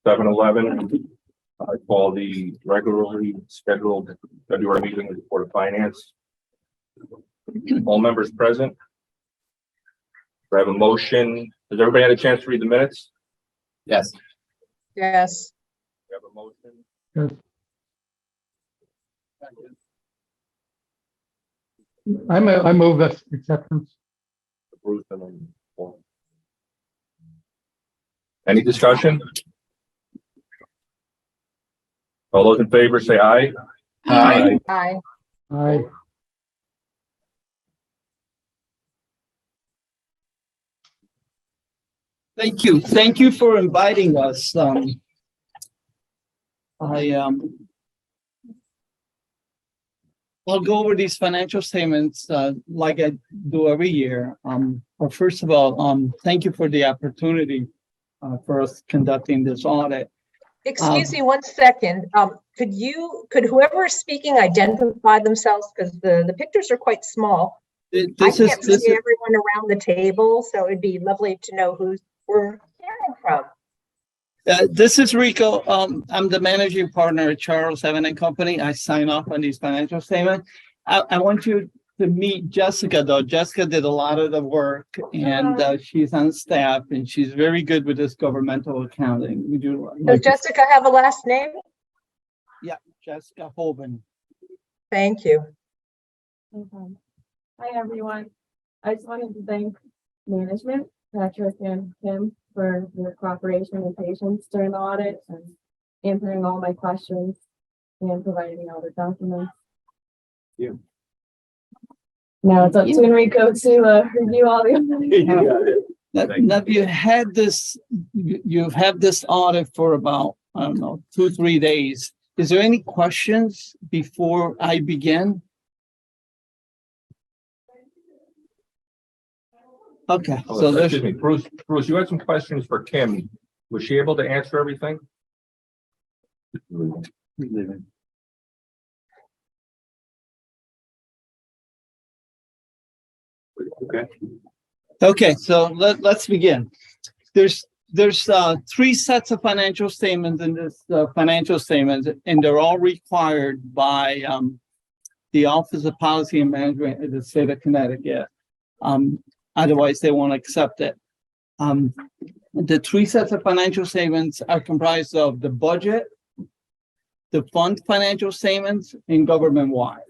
7:11. I call the regularly scheduled February meeting of the Board of Finance. All members present. Do I have a motion? Has everybody had a chance to read the minutes? Yes. Yes. Do you have a motion? Yes. I move that acceptance. Bruce and then Paul. Any discussion? All those in favor say aye. Aye. Aye. Aye. Thank you. Thank you for inviting us. I'll go over these financial statements like I do every year. But first of all, thank you for the opportunity for us conducting this audit. Excuse me 1 second. Could whoever is speaking identify themselves, because the pictures are quite small. I can't see everyone around the table, so it'd be lovely to know who we're hearing from. This is Rico. I'm the managing partner at Charles Evan & Company. I sign off on these financial statements. I want you to meet Jessica, though. Jessica did a lot of the work, and she's on staff, and she's very good with this governmental accounting. We do. Does Jessica have a last name? Yeah, Jessica Hoban. Thank you. Okay. Hi, everyone. I just wanted to thank management, Patrick and Kim, for your cooperation and patience during the audit and answering all my questions and providing all the documents. Yeah. Now it's up to Enrico to review all the. Now you've had this audit for about, I don't know, 2-3 days. Is there any questions before I begin? Okay, so there's, Excuse me, Bruce, you had some questions for Kim. Was she able to answer everything? Okay. okay, so let's begin. There's 3 sets of financial statements in this financial statements, and they're all required by the Office of Policy and Management in the state of Connecticut. Otherwise, they won't accept it. The 3 sets of financial statements are comprised of the budget, the fund financial statements, and government-wide.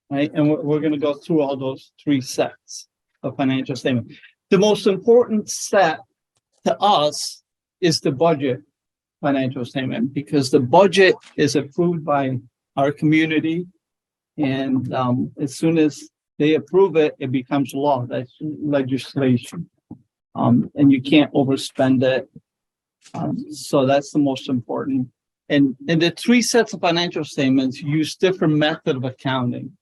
Right, and we're going to go through all those 3 sets of financial statements. The most important set to us is the budget financial statement, because the budget is approved by our community, and as soon as they approve it, it becomes law. That's legislation, and you can't overspend it. So that's the most important. And the 3 sets of financial statements use different method of accounting.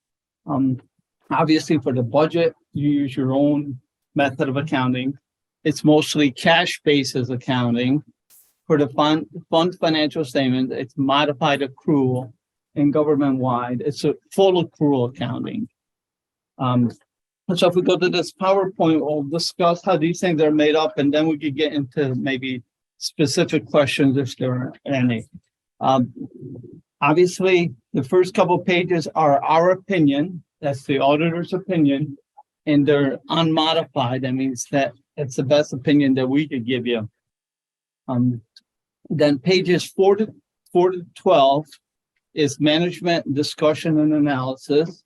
Obviously, for the budget, you use your own method of accounting. It's mostly cash basis accounting. For the fund financial statement, it's modified accrual, and government-wide, it's a full accrual accounting. So if we go to this PowerPoint, we'll discuss how these things are made up, and then we could get into maybe specific questions if there are any. Obviously, the first couple of pages are our opinion. That's the auditor's opinion, and they're unmodified. That means that it's the best opinion that we could give you. Then pages 4 to 12 is management discussion and analysis.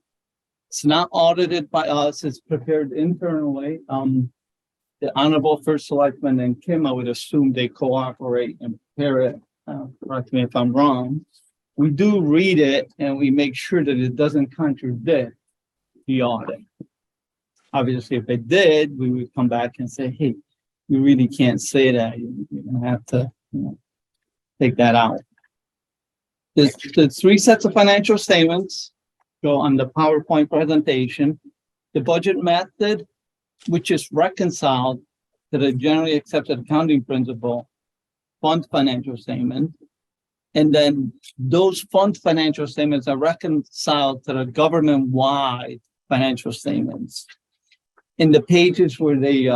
It's not audited by us. It's prepared internally. The Honorable First Selectman and Kim, I would assume they cooperate and prepare it. Correct me if I'm wrong. We do read it, and we make sure that it doesn't contradict the audit. Obviously, if it did, we would come back and say, hey, you really can't say that. You're going to have to take that out. The 3 sets of financial statements go on the PowerPoint presentation. The budget method, which is reconciled to the generally accepted accounting principle, fund financial statement. And then those fund financial statements are reconciled to the government-wide financial statements. In the pages where they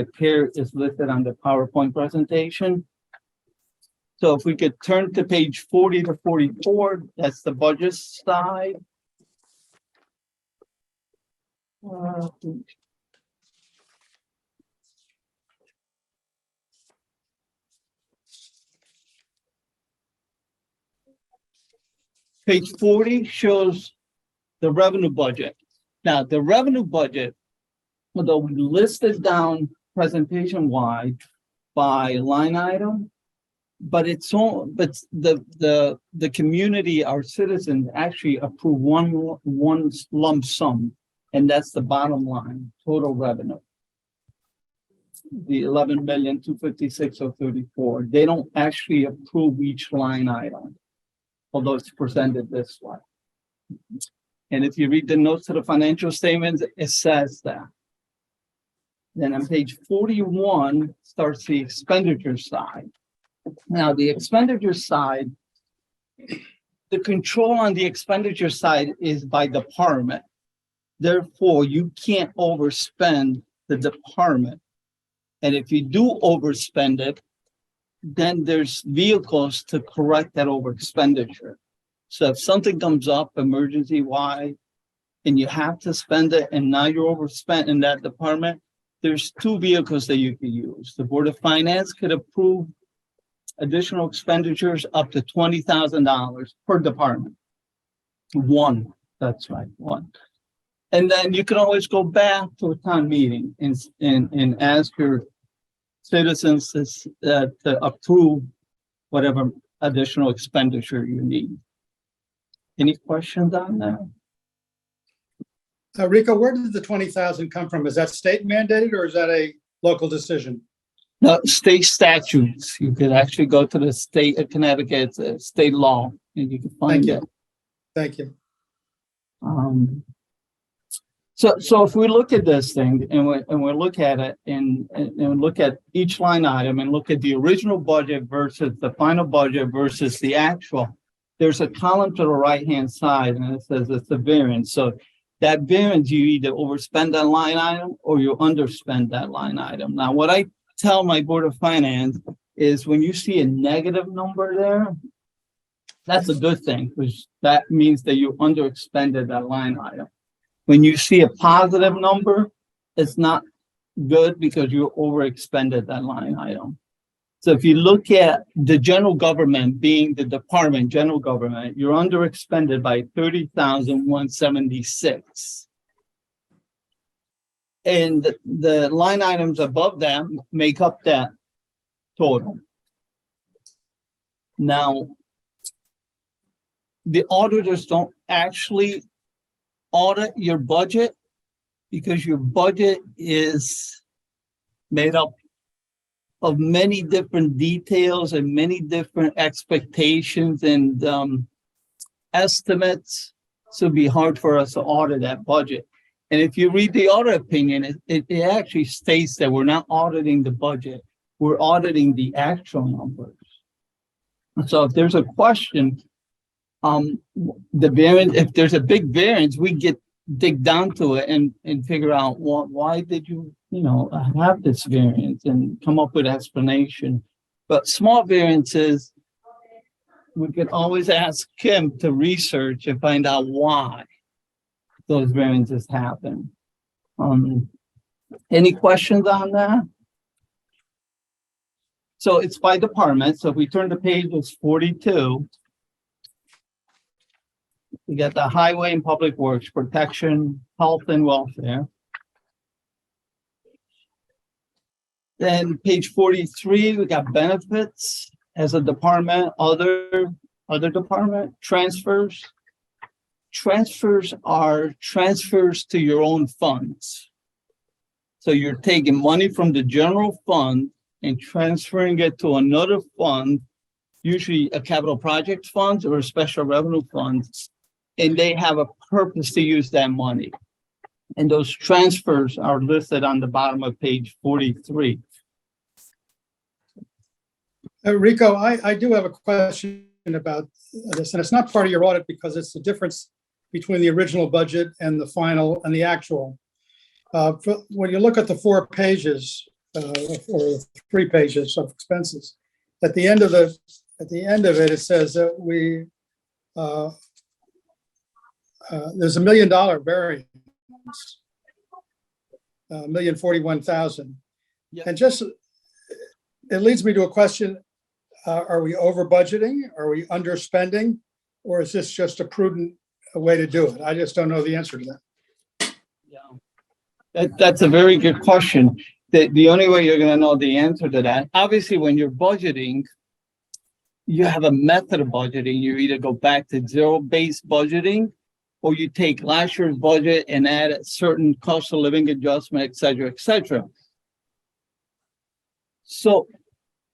appear is listed on the PowerPoint presentation. So if we could turn to page 40 to 44, that's the budget side. Page 40 shows the revenue budget. Now, the revenue budget, although we listed down presentation-wide by line item, but it's all, but the community, our citizens actually approve one lump sum, and that's the bottom line, total revenue. The 11,256,034. They don't actually approve each line item, although it's presented this way. And if you read the notes to the financial statements, it says that. Then on page 41 starts the expenditure side. Now, the expenditure side, the control on the expenditure side is by department. Therefore, you can't overspend the department. And if you do overspend it, then there's vehicles to correct that over expenditure. So if something comes up emergency-wise and you have to spend it and now you're overspent in that department, there's two vehicles that you can use. The Board of Finance could approve additional expenditures up to $20,000 per department. One, that's right, one. And then you can always go back to a town meeting and ask your citizens to approve whatever additional expenditure you need. Any questions on that? Rico, where did the 20,000 come from? Is that state mandated or is that a local decision? No, state statutes. You could actually go to the state of Connecticut, state law, and you can find it. Thank you. So if we look at this thing and we look at it and look at each line item and look at the original budget versus the final budget versus the actual, there's a column to the right-hand side and it says it's a variance. So that variance, you either overspend that line item or you underspend that line item. Now, what I tell my Board of Finance is when you see a negative number there, that's a good thing because that means that you underexpended that line item. When you see a positive number, it's not good because you overexpended that line item. So if you look at the general government being the department, general government, you're underexpended by 30,176. And the line items above that make up that total. Now, the auditors don't actually audit your budget because your budget is made up of many different details and many different expectations and estimates. So it'd be hard for us to audit that budget. And if you read the audit opinion, it actually states that we're not auditing the budget, we're auditing the actual numbers. So if there's a question, the variance, if there's a big variance, we dig down to it and figure out why did you have this variance and come up with an explanation. But small variances, we can always ask Kim to research and find out why those variances happen. Any questions on that? So it's by department. So if we turn to page 42, we got the highway and public works, protection, health and welfare. Then page 43, we got benefits as a department, other department, transfers. Transfers are transfers to your own funds. So you're taking money from the general fund and transferring it to another fund, usually a capital project fund or a special revenue fund, and they have a purpose to use that money. And those transfers are listed on the bottom of page 43. Rico, I do have a question about this, and it's not part of your audit because it's the difference between the original budget and the final and the actual. When you look at the 4 pages or 3 pages of expenses, at the end of the at the end of it, it says that there's $1 million variance. $1,041,000. Yeah. And just, it leads me to a question. Are we over budgeting? Are we underspending? Or is this just a prudent way to do it? I just don't know the answer to that. Yeah. That's a very good question. The only way you're gonna know the answer to that, obviously, when you're budgeting, you have a method of budgeting. You either go back to zero-based budgeting, or you take last year's budget and add a certain cost of living adjustment, et cetera, et cetera. So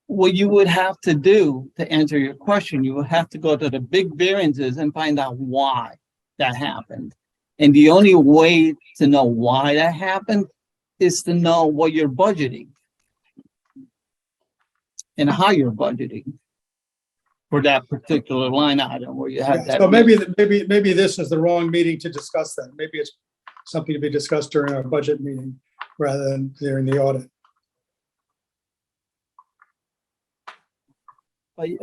what you would have to do to answer your question, you would have to go to the big variances and find out why that happened. And the only way to know why that happened is to know what you're budgeting and how you're budgeting for that particular line item where you have that. So maybe this is the wrong meeting to discuss that. Maybe it's something to be discussed during our budget meeting rather than during the audit.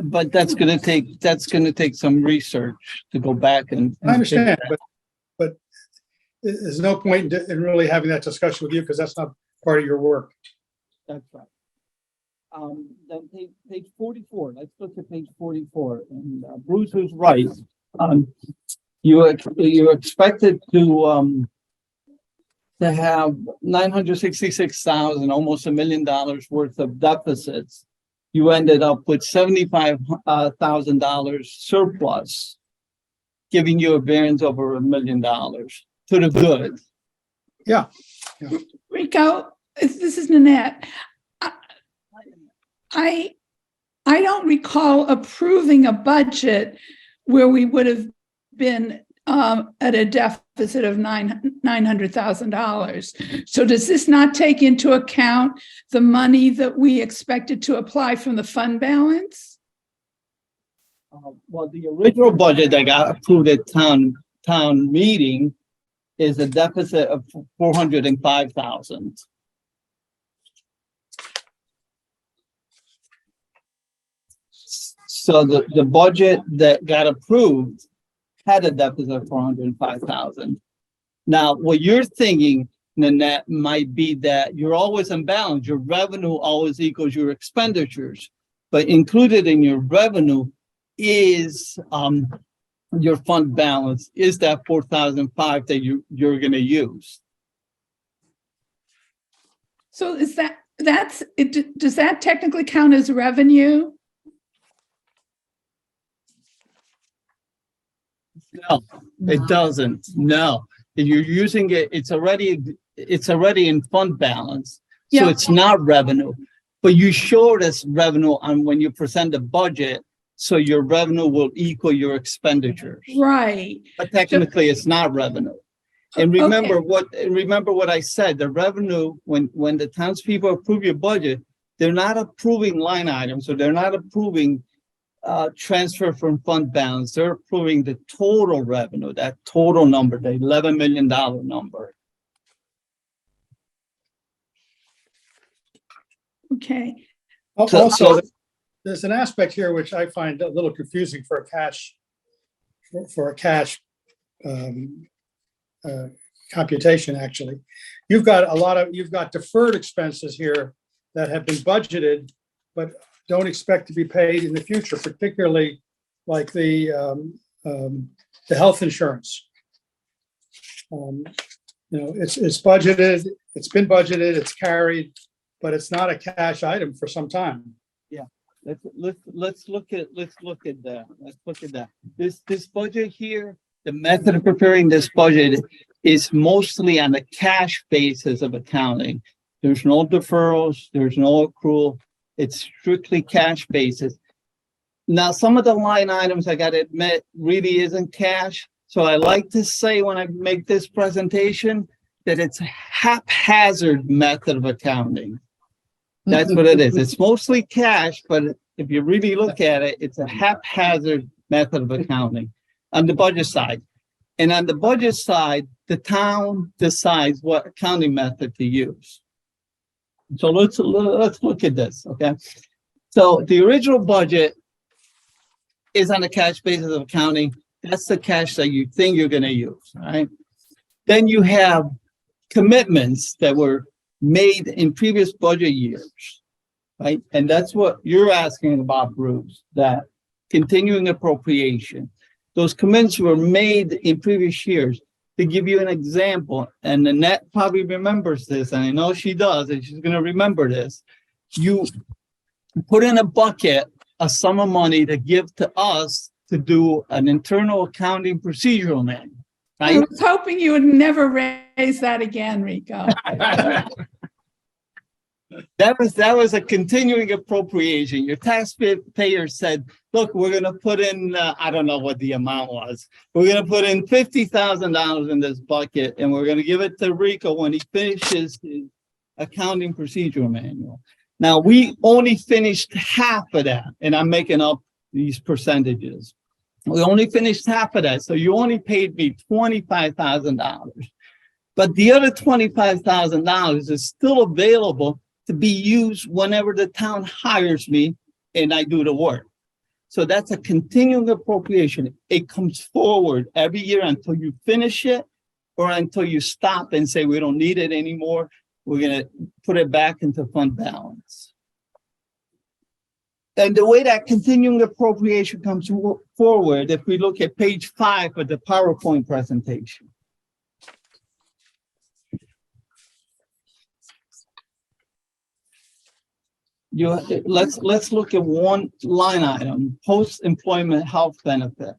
But that's gonna take some research to go back and. I understand, but there's no point in really having that discussion with you because that's not part of your work. That's right. Then page 44, let's look at page 44, and Bruce was right. You expected to have 966,000, almost $1 million worth of deficits. You ended up with $75,000 surplus, giving you a variance over $1 million to the good. Yeah. Rico, this is Nanette. I don't recall approving a budget where we would have been at a deficit of $900,000. So does this not take into account the money that we expected to apply from the fund balance? Well, the original budget that got approved at town meeting is a deficit of $405,000. So the budget that got approved had a deficit of $405,000. Now, what you're thinking, Nanette, might be that you're always in balance. Your revenue always equals your expenditures, but included in your revenue is your fund balance, is that $4,005 that you're going to use. So that's it? Does that technically count as revenue? No, it doesn't. No, if you're using it, it's already in fund balance, so Yeah. it's not revenue. But you showed us revenue on when you present the budget, so your revenue will equal your expenditures. Right. But technically, it's not revenue. And remember what I said. The revenue, when the townspeople approve your budget, they're not approving line items, so they're not approving transfer from fund balance. They're approving the total revenue, that total number, the $11 million number. Okay. Also, there's an aspect here which I find a little confusing for a cash computation. Actually, you've got deferred expenses here that have been budgeted, but don't expect to be paid in the future, particularly like the health insurance. It's budgeted, it's been budgeted, it's carried, but it's not a cash item for some time. Yeah, let's look at that. Let's look at that. This budget here, the method of preparing this budget is mostly on the cash basis of accounting. There's no deferrals, there's no accrual. It's strictly cash basis. Now, some of the line items, I gotta admit, really isn't cash. So I like to say when I make this presentation that it's a haphazard method of accounting. That's what it is. It's mostly cash, but if you really look at it, it's a haphazard method of accounting on the budget side. And on the budget side, the town decides what accounting method to use. So let's look at this, okay? So the original budget is on a cash basis of accounting. That's the cash that you think you're gonna use, right? Then you have commitments that were made in previous budget years, right? And that's what you're asking about, Bruce, that continuing appropriation. Those commitments were made in previous years. To give you an example, and Annette probably remembers this, and I know she does, and she's gonna remember this. You put in a bucket a sum of money to give to us to do an internal accounting procedural manual, I right? was hoping you would never raise that again, Rico. That was a continuing appropriation. Your taxpayer said, look, we're gonna put in, I don't know what the amount was. We're gonna put in $50,000 in this bucket and we're gonna give it to Rico when he finishes his accounting procedural manual. Now, we only finished half of that, and I'm making up these percentages. We only finished half of that, so you only paid me $25,000. But the other $25,000 is still available to be used whenever the town hires me and I do the work. So that's a continuing appropriation. It comes forward every year until you finish it or until you stop and say, we don't need it anymore. We're gonna put it back into fund balance. And the way that continuing appropriation comes forward, if we look at page 5 of the PowerPoint presentation. Let's look at one line item, post-employment health benefit.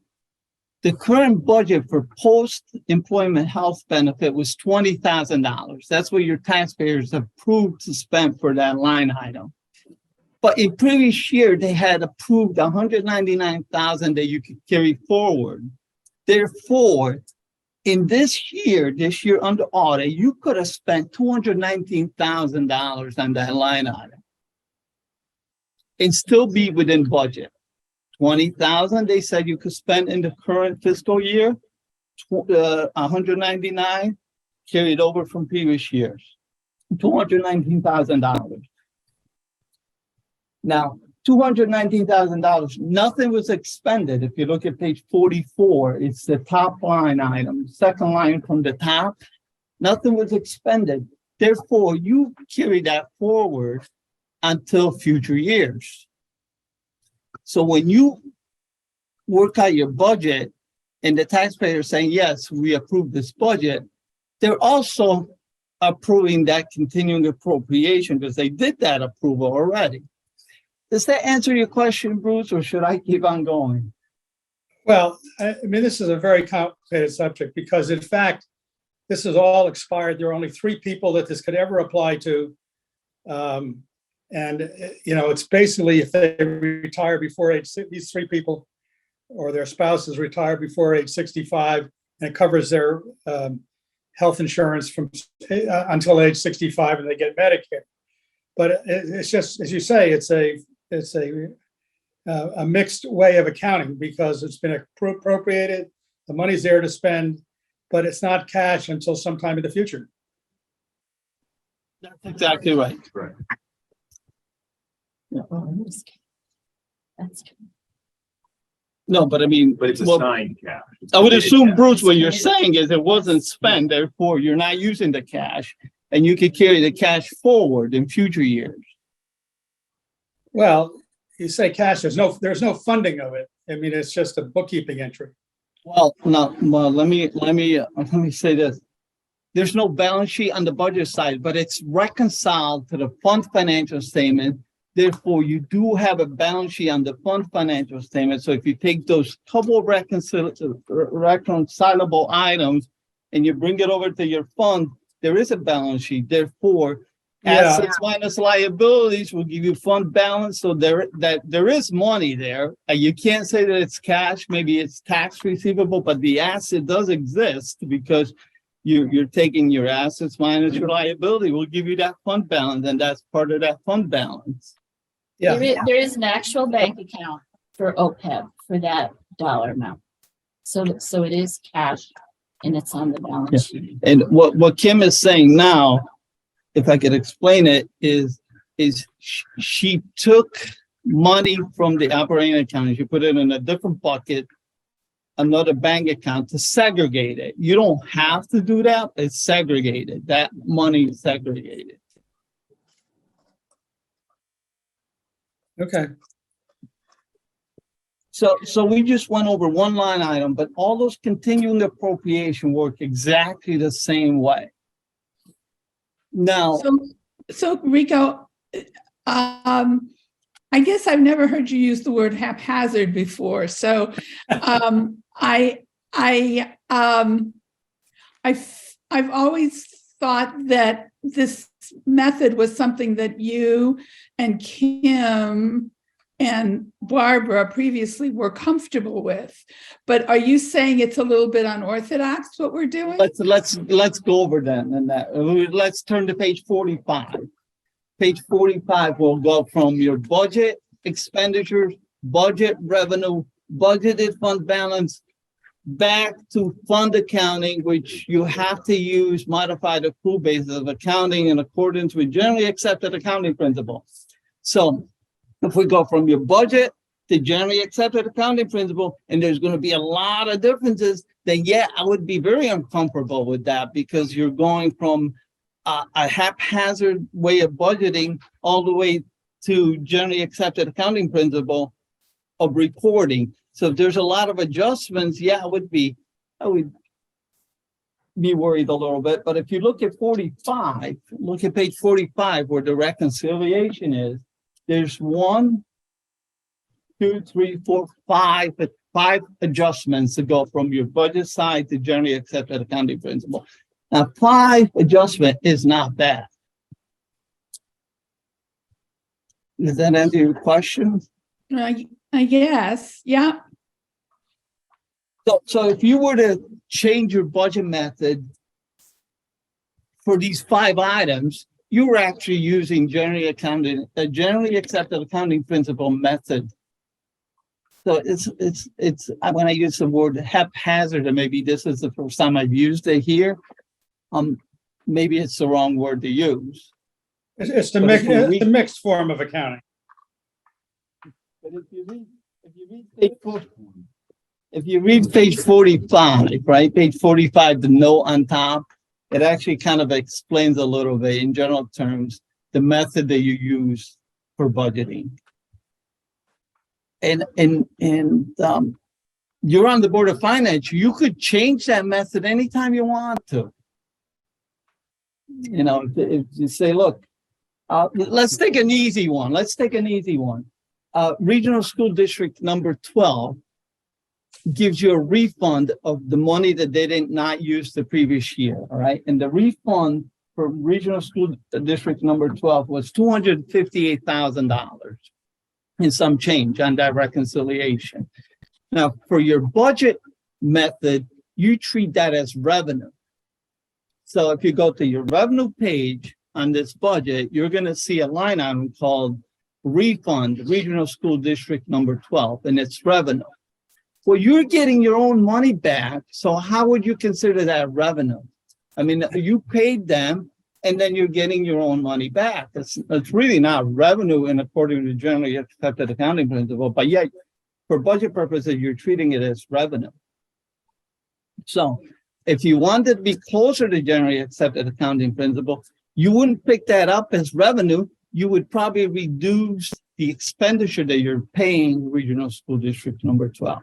The current budget for post-employment health benefit was $20,000. That's what your taxpayers approved to spend for that line item. But in previous year, they had approved $199,000 that you could carry forward. Therefore, in this year under audit, you could have spent $219,000 on that line item and still be within budget. $20,000 they said you could spend in the current fiscal year, $199 carried over from previous years, $219,000. Now, $219,000, nothing was expended. If you look at page 44, it's the top line item, second line from the top, nothing was expended. Therefore, you carry that forward until future years. So when you work out your budget and the taxpayer is saying, yes, we approve this budget, they're also approving that continuing appropriation because they did that approval already. Does that answer your question, Bruce, or should I keep on going? Well, I mean, this is a very complicated subject because in fact, this is all expired. There are only 3 people that this could ever apply to. And, you know, it's basically if they retire before age, these 3 people or their spouses retire before age 65, and it covers their health insurance from until age 65 and they get Medicare. But it's just, as you say, it's a mixed way of accounting because it's been appropriated, the money's there to spend, but it's not cash until sometime in the future. That's exactly right. Right. No, but I mean, But it's well, assigned cash. I would assume, Yeah. Bruce, what you're saying is it wasn't spent, therefore you're not using the cash and you could carry the cash forward in future years. Well, you say cash, there's no funding of it. I mean, it's just a bookkeeping entry. Well, no, well, let me say this. There's no balance sheet on the budget side, but it's reconciled to the fund financial statement. Therefore, you do have a balance sheet on the fund financial statement. So if you take those couple of reconcilable items and you bring it over to your fund, there is a balance sheet. Therefore, assets minus liabilities will give you fund balance. So there is money there. You can't say that it's cash. Maybe it's tax receivable, but the asset does exist because you're taking your assets minus your liability will give you that fund balance, and that's part of that fund balance. Yeah. There is an actual bank account for OPEB for that dollar amount. So it is cash and it's on the balance sheet. And what Kim is saying now, if I could explain it, is she took money from the operating account, you put it in a different bucket, another bank account to segregate it. You don't have to do that. It's segregated. That money is segregated. Okay, So we just went over one line item, but all those continuing appropriation work exactly the same way. Now, So Rico, I guess I've never heard you use the word haphazard before. So I've always thought that this method was something that you and Kim and Barbara previously were comfortable with. But are you saying it's a little bit unorthodox what we're doing? let's go over that and that. Let's turn to page 45. Page 45 will go from your budget expenditures, budget revenue, budgeted fund balance, back to fund accounting, which you have to use modified accrual basis of accounting in accordance with generally accepted accounting principles. So if we go from your budget to generally accepted accounting principle, and there's going to be a lot of differences, then yeah, I would be very uncomfortable with that because you're going from a haphazard way of budgeting all the way to generally accepted accounting principle of reporting. So if there's a lot of adjustments, yeah, I would be worried a little bit. But if you look at 45, look at page 45 where the reconciliation is, there's 1, 2, 3, 4, 5 adjustments to go from your budget side to generally accepted accounting principle. Now, 5 adjustment is not bad. Does that answer your question? I guess, yeah. So if you were to change your budget method for these 5 items, you were actually using generally accepted accounting principle method. So it's when I use the word haphazard, and maybe this is the first time I've used it here. Maybe it's the wrong word to use. it's the mixed form of accounting. But if you read page 45, right? Page 45, the note on top, it actually kind of explains a little bit in general terms the method that you use for budgeting. And you're on the Board of Finance, you could change that method anytime you want to. You know, if you say, look, let's take an easy one. Regional School District number 12 gives you a refund of the money that they did not use the previous year, all right? And the refund for Regional School District number 12 was $258,000 and some change on that reconciliation. Now, for your budget method, you treat that as revenue. So if you go to your revenue page on this budget, you're going to see a line item called refund, Regional School District number 12, and it's revenue. Well, you're getting your own money back. So how would you consider that revenue? I mean, you paid them and then you're getting your own money back. It's really not revenue in according to generally accepted accounting principle, but yet for budget purposes, you're treating it as revenue. So if you wanted to be closer to generally accepted accounting principle, you wouldn't pick that up as revenue. You would probably reduce the expenditure that you're paying Regional School District number 12.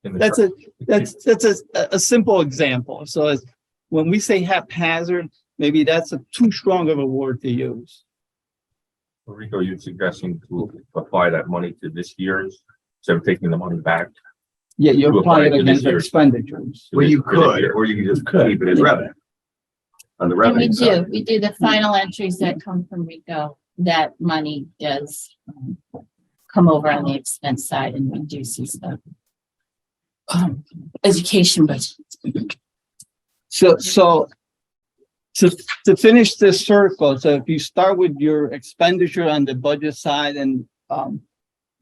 That's a simple example. So when we say haphazard, maybe that's too strong of a word to use. Rico, you're suggesting to apply that money to this year's instead of taking the money back? Yeah, you To apply it to against this year's- expenditures. Well, you for this could, year. or you can just keep it as revenue. On the And we revenue side. we do the final entries that come from Rico, that money does come over on the expense side and reduces the education budget. So to finish this circle, so if you start with your expenditure on the budget side and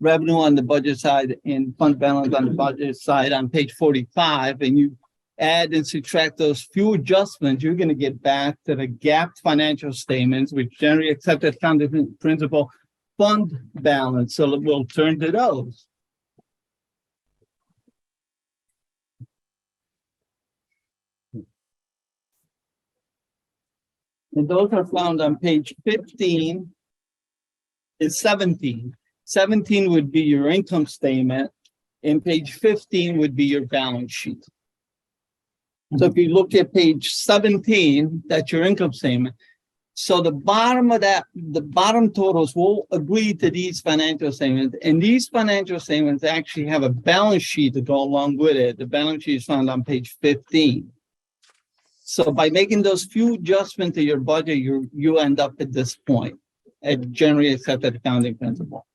revenue on the budget side and fund balance on the budget side on page 45, and you add and subtract those few adjustments, you're going to get back to the GAAP financial statements, which generally accepted accounting principle fund balance. So we'll turn to those. And those are found on page 15 and 17. 17 would be your income statement, and page 15 would be your balance sheet. So if you look at page 17, that's your income statement. So the bottom of that, the bottom totals will agree to these financial statements, and these financial statements actually have a balance sheet to go along with it. The balance sheet is found on page 15. So by making those few adjustments to your budget, you end up at this point, at generally accepted accounting principle.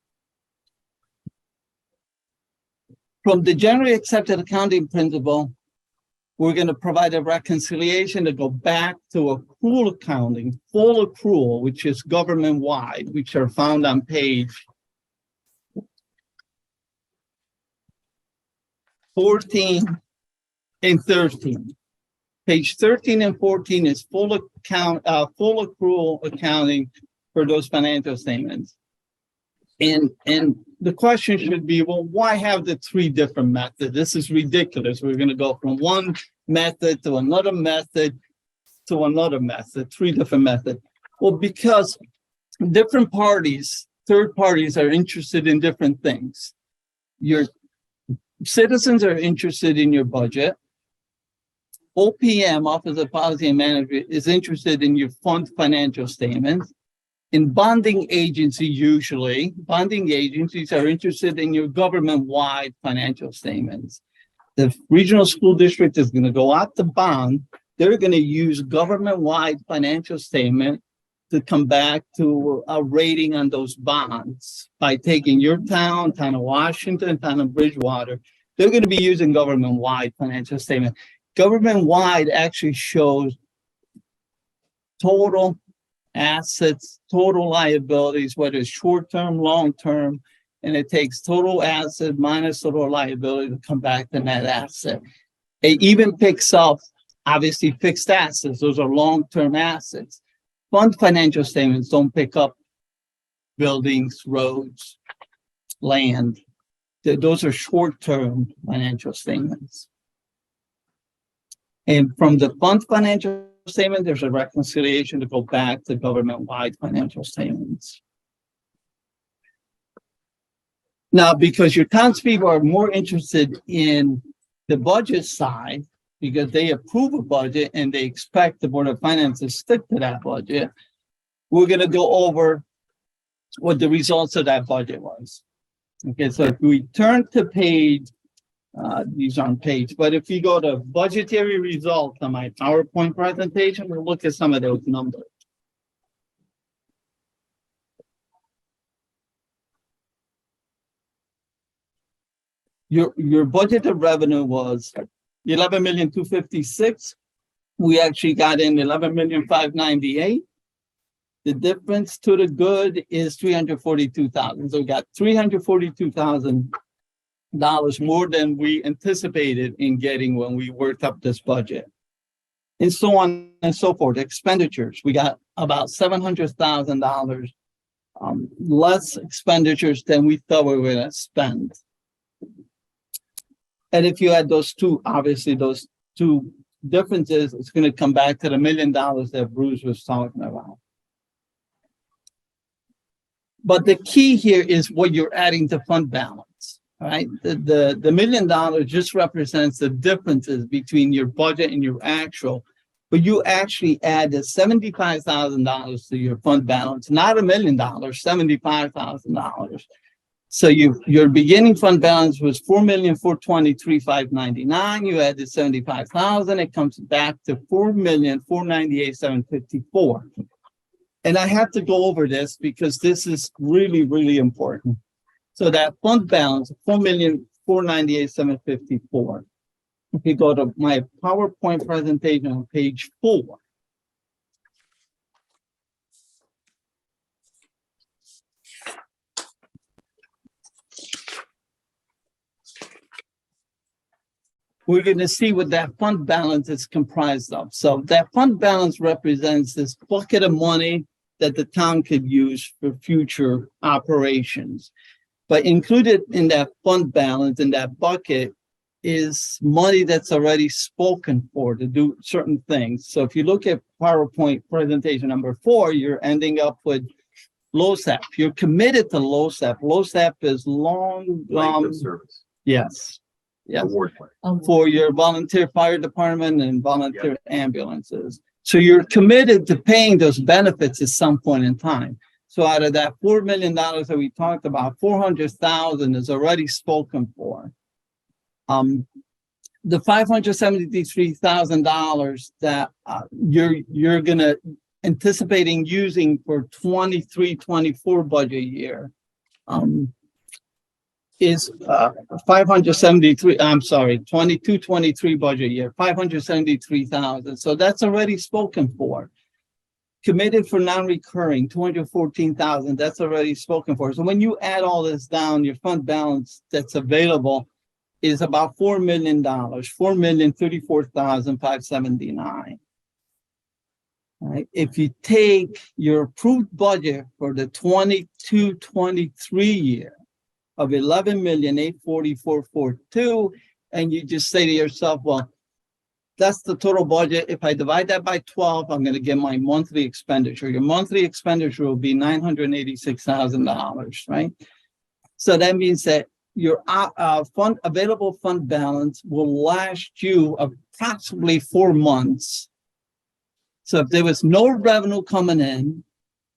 From the generally accepted accounting principle, we're going to provide a reconciliation to go back to accrual accounting, full accrual, which is government-wide, which are found on page 14 and 13. Page 13 and 14 is full accrual accounting for those financial statements. And the question should be, well, why have the three different methods? This is ridiculous. We're going to go from one method to another method to another method, three different methods. Well, because different parties, third parties, are interested in different things. Your citizens are interested in your budget. OPM, Office of Policy and Management, is interested in your fund financial statements. In bonding agencies are interested in your government-wide financial statements. The regional school district is going to go out to bond. They're going to use government-wide financial statement to come back to a rating on those bonds by taking your town of Washington, town of Bridgewater. They're going to be using government-wide financial statement. Government-wide actually shows total assets, total liabilities, whether it's short-term, long-term, and it takes total asset minus total liability to come back to net asset. It even picks up, obviously, fixed assets. Those are long-term assets. Fund financial statements don't pick up buildings, roads, land. Those are short-term financial statements. And from the fund financial statement, there's a reconciliation to go back to government-wide financial statements. Now, because your townspeople are more interested in the budget side, because they approve a budget and they expect the Board of Finance to stick to that budget, we're going to go over what the results of that budget was. Okay, so if we turn to page, these aren't page, but if you go to budgetary results on my PowerPoint presentation, we'll look at some of those numbers. Your budgeted revenue was 11,256,000. We actually got in 11,598,000. The difference to the good is 342,000. So we got $342,000 more than we anticipated in getting when we worked up this budget. And so on and so forth. Expenditures, we got about $700,000 less expenditures than we thought we were going to spend. And if you add those two, obviously those two differences, it's going to come back to the $1 million that Bruce was talking about. But the key here is what you're adding to fund balance, right? The $1 million just represents the differences between your budget and your actual, but you actually added $75,000 to your fund balance, not $1 million, $75,000. So your beginning fund balance was $4,423,599. You added $75,000. It comes back to $4,498,754. And I have to go over this because this is really, really important. So that fund balance, $4,498,754. If you go to my PowerPoint presentation on page 4, we're going to see what that fund balance is comprised of. So that fund balance represents this bucket of money that the town could use for future operations. But included in that fund balance, in that bucket, is money that's already spoken for to do certain things. So if you look at PowerPoint presentation number 4, you're ending up with LoSAP. You're committed to LoSAP. LoSAP is long, Length of service. yes. Yes, Award plan. for your volunteer fire department and volunteer ambulances. So you're committed to paying those benefits at some point in time. So out of that $4 million that we talked about, 400,000 is already spoken for. The $573,000 that you're gonna anticipating using for 23-24 budget year, is 573, I'm sorry, 22-23 budget year, 573,000. So that's already spoken for. Committed for non-recurring, 214,000, that's already spoken for. So when you add all this down, your fund balance that's available is about $4 million, $4,034,579. Right? If you take your approved budget for the 22-23 year of $11,844,442, and you just say to yourself, well, that's the total budget. If I divide that by 12, I'm going to get my monthly expenditure. Your monthly expenditure will be $986,000, right? So that means that your available fund balance will last you approximately 4 months. So if there was no revenue coming in,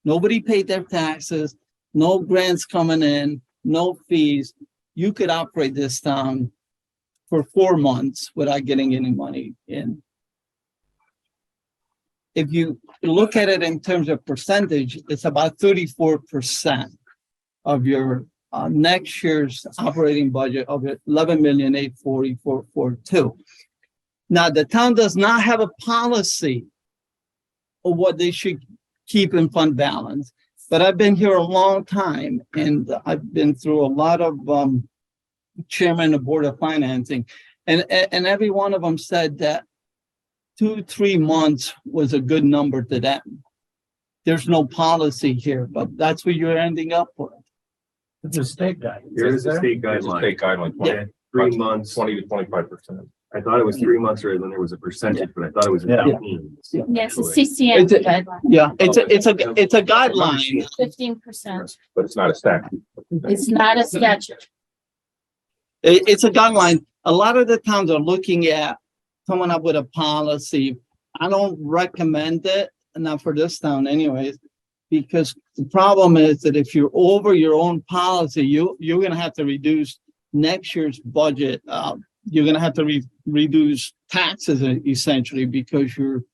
nobody paid their taxes, no grants coming in, no fees, you could operate this town for 4 months without getting any money in. If you look at it in terms of percentage, it's about 34% of your next year's operating budget of $11,844,442. Now, the town does not have a policy of what they should keep in fund balance, but I've been here a long time and I've been through a lot of chairman of board of financing, and every one of them said that 2-3 months was a good number to them. There's no policy here, but that's what you're ending up with. It's a state guide. There is a state It's a guideline. state guideline, Yeah. 3 months. 20 to 25%. I thought it was 3 months, or then there was a percentage, but I thought it was Yeah. 15. Yes, it's CCM It's a- guideline, Yeah, it's a guideline. 15%. But it's not a statute. It's not a statute. It's a guideline. A lot of the towns are looking at coming up with a policy. I don't recommend it, not for this town anyways, because the problem is that if you're over your own policy, you're gonna have to reduce next year's budget. You're gonna have to reduce taxes essentially because you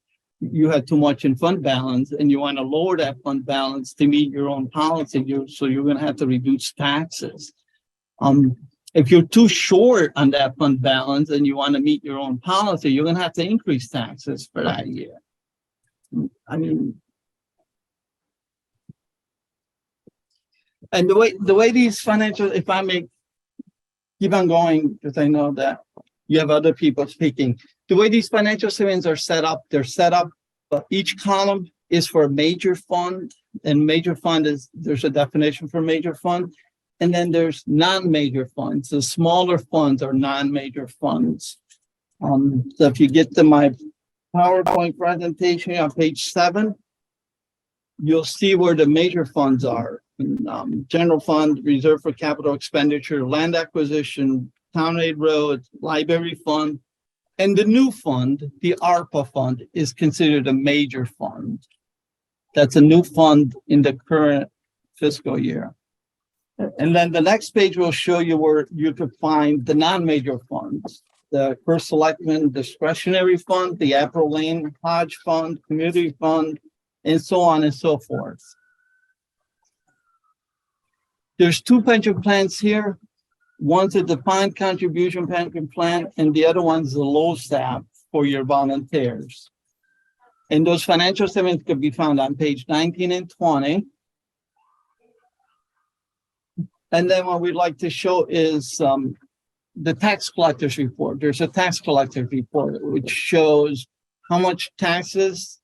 had too much in fund balance and you want to lower that fund balance to meet your own policy. So you're gonna have to reduce taxes. If you're too short on that fund balance and you want to meet your own policy, you're going to have to increase taxes for that year. I mean, and the way these financial, if I may keep on going, because I know that you have other people speaking, the way these financial statements are set up, they're set up, each column is for a major fund, and major fund is, there's a definition for major fund. And then there's non-major funds. The smaller funds are non-major funds. So if you get to my PowerPoint presentation on page 7, you'll see where the major funds are. General fund, reserve for capital expenditure, land acquisition, town aid road, library fund, and the new fund, the ARPA fund, is considered a major fund. That's a new fund in the current fiscal year. And then the next page will show you where you could find the non-major funds, the First Selectman Discretionary Fund, the April Lane Hodge Fund, Community Fund, and so on and so forth. There's 2 pension plans here. One's a defined contribution pension plan, and the other one's the LoSAP for your volunteers. And those financial statements could be found on page 19 and 20. And then what we'd like to show is the tax collector's report. There's a tax collector's report which shows how much taxes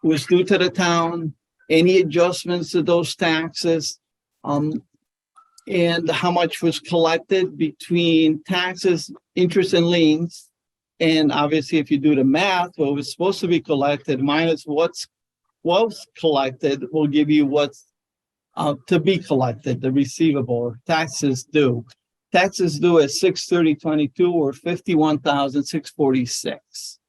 was due to the town any adjustments to those taxes, and how much was collected between taxes, interest and liens. And obviously, if you do the math, what was supposed to be collected minus what was collected will give you what's to be collected, the receivable, taxes due. Taxes due at 6/30/22 or 51,646.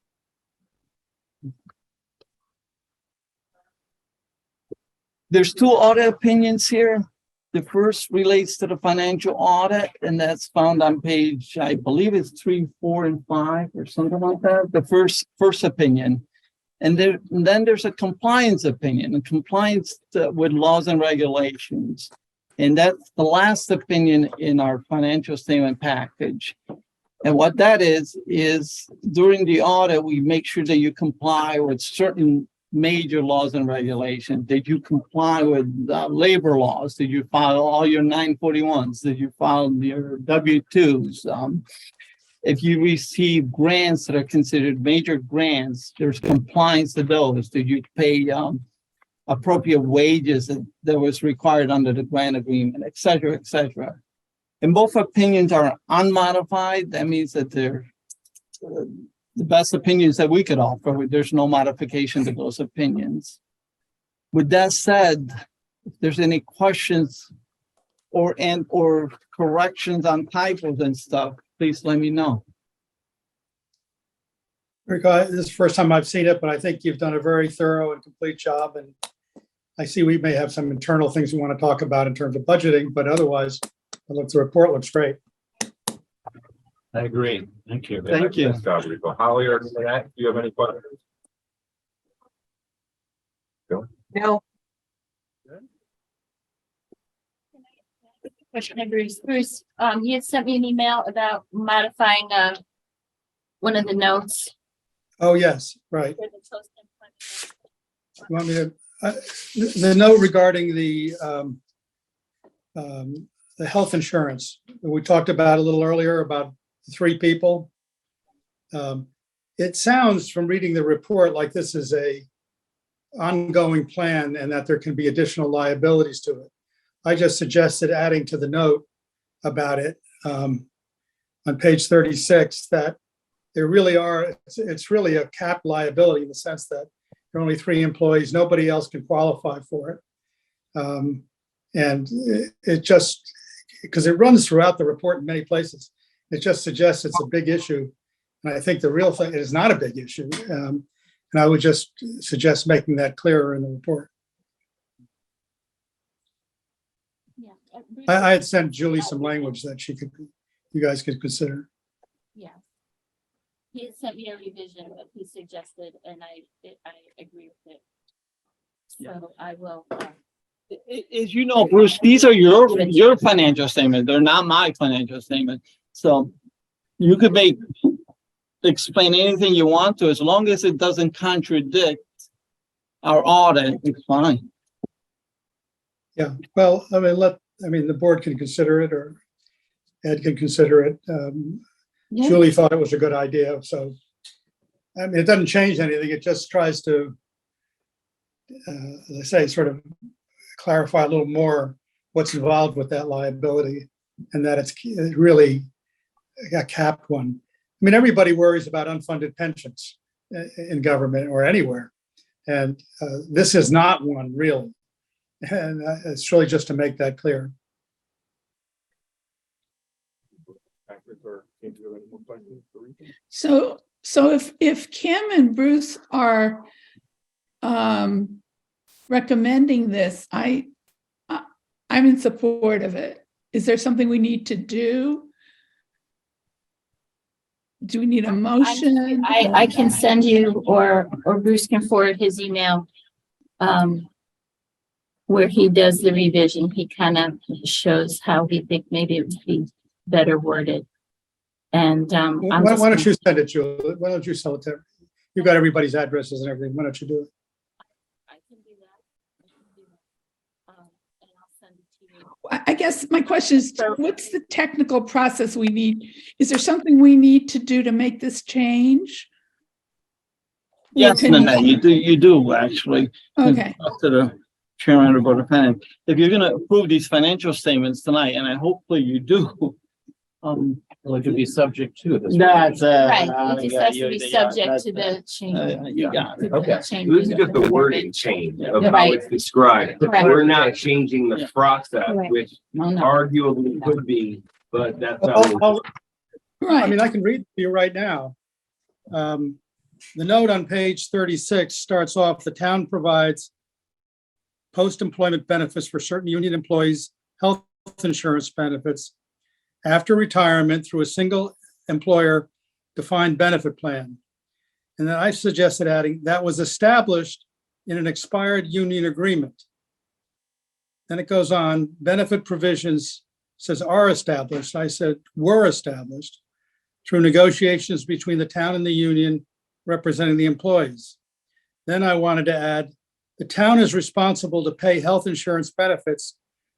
There's two audit opinions here. The first relates to the financial audit, and that's found on page, I believe it's 3, 4, and 5 or something like that. The first opinion. And then there's a compliance opinion, and compliance with laws and regulations. And that's the last opinion in our financial statement package. And what that is during the audit, we make sure that you comply with certain major laws and regulations. Did you comply with labor laws? Did you file all your 941s? Did you file your W-2s? If you receive grants that are considered major grants, there's compliance to those. Did you pay appropriate wages that was required under the grant agreement, et cetera, et cetera. And both opinions are unmodified. That means that they're the best opinions that we could offer. There's no modification to those opinions. With that said, if there's any questions or corrections on typos and stuff, please let me know. Rico, this is the first time I've seen it, but I think you've done a very thorough and complete job. And I see we may have some internal things we want to talk about in terms of budgeting, but otherwise, the report looks great. I agree. Thank you. Thank you. Nice job, Rico. Holly or Jeanette, do you have any questions? No, Question, Bruce. Bruce, you had sent me an email about modifying one of the notes. Oh, yes, right. For the post-employment. You want me to, the note regarding the health insurance that we talked about a little earlier about the 3 people. It sounds from reading the report like this is a ongoing plan and that there can be additional liabilities to it. I just suggested adding to the note about it on page 36 that there really are, it's really a capped liability in the sense that there are only 3 employees, nobody else can qualify for it. And it just, because it runs throughout the report in many places, it just suggests it's a big issue. And I think the real thing is not a big issue. And I would just suggest making that clearer in the report. Yeah. Bruce, I had sent Julie some language that you guys could consider. yeah. He had sent me a revision that he suggested, and I agree with it. So I will. As you know, Bruce, these are your financial statements. They're not my financial statement. So you could explain anything you want to, as long as it doesn't contradict our audit, it's fine. Yeah, well, I mean, the board can consider it or Ed can consider it. Yeah. Julie thought it was a good idea, so, I mean, it doesn't change anything. It just tries to, as I say, sort of clarify a little more what's involved with that liability and that it's really a capped one. I mean, everybody worries about unfunded pensions in government or anywhere. And this is not one really. And it's really just to make that clear. So if Kim and Bruce are recommending this, I'm in support of it. Is there something we need to do? Do we need a motion? I can send you, or Bruce can forward his email, where he does the revision. He kind of shows how he think maybe it would be better worded. And Why don't you send it, Julie? Why don't you sell it to her? You've got everybody's addresses and everything. Why don't you do it? I can do that. And I'll send it to you. I guess my question is, what's the technical process we need? Is there something we need to do to make this change? Yes, Nanette, you do actually. Okay. Talk to Chairman of the Board of Finance, if you're gonna approve these financial statements tonight, and I hopefully you do, Well, it could be subject to this. that's, Right, it just has to be subject to the change. you got it. Okay. Change This is in just the the wording verbiage. change Yeah. of how Right. it's described. Correct. We're not changing Yeah. the process, Correct. which No, no. arguably could be, but that's not. I Right. mean, I can read to you right now. The note on page 36 starts off, the town provides post-employment benefits for certain union employees, health insurance benefits after retirement through a single employer defined benefit plan. And then I suggested adding, that was established in an expired union agreement. Then it goes on, benefit provisions says are established. I said were established through negotiations between the town and the union representing the employees. Then I wanted to add, the town is responsible to pay health insurance benefits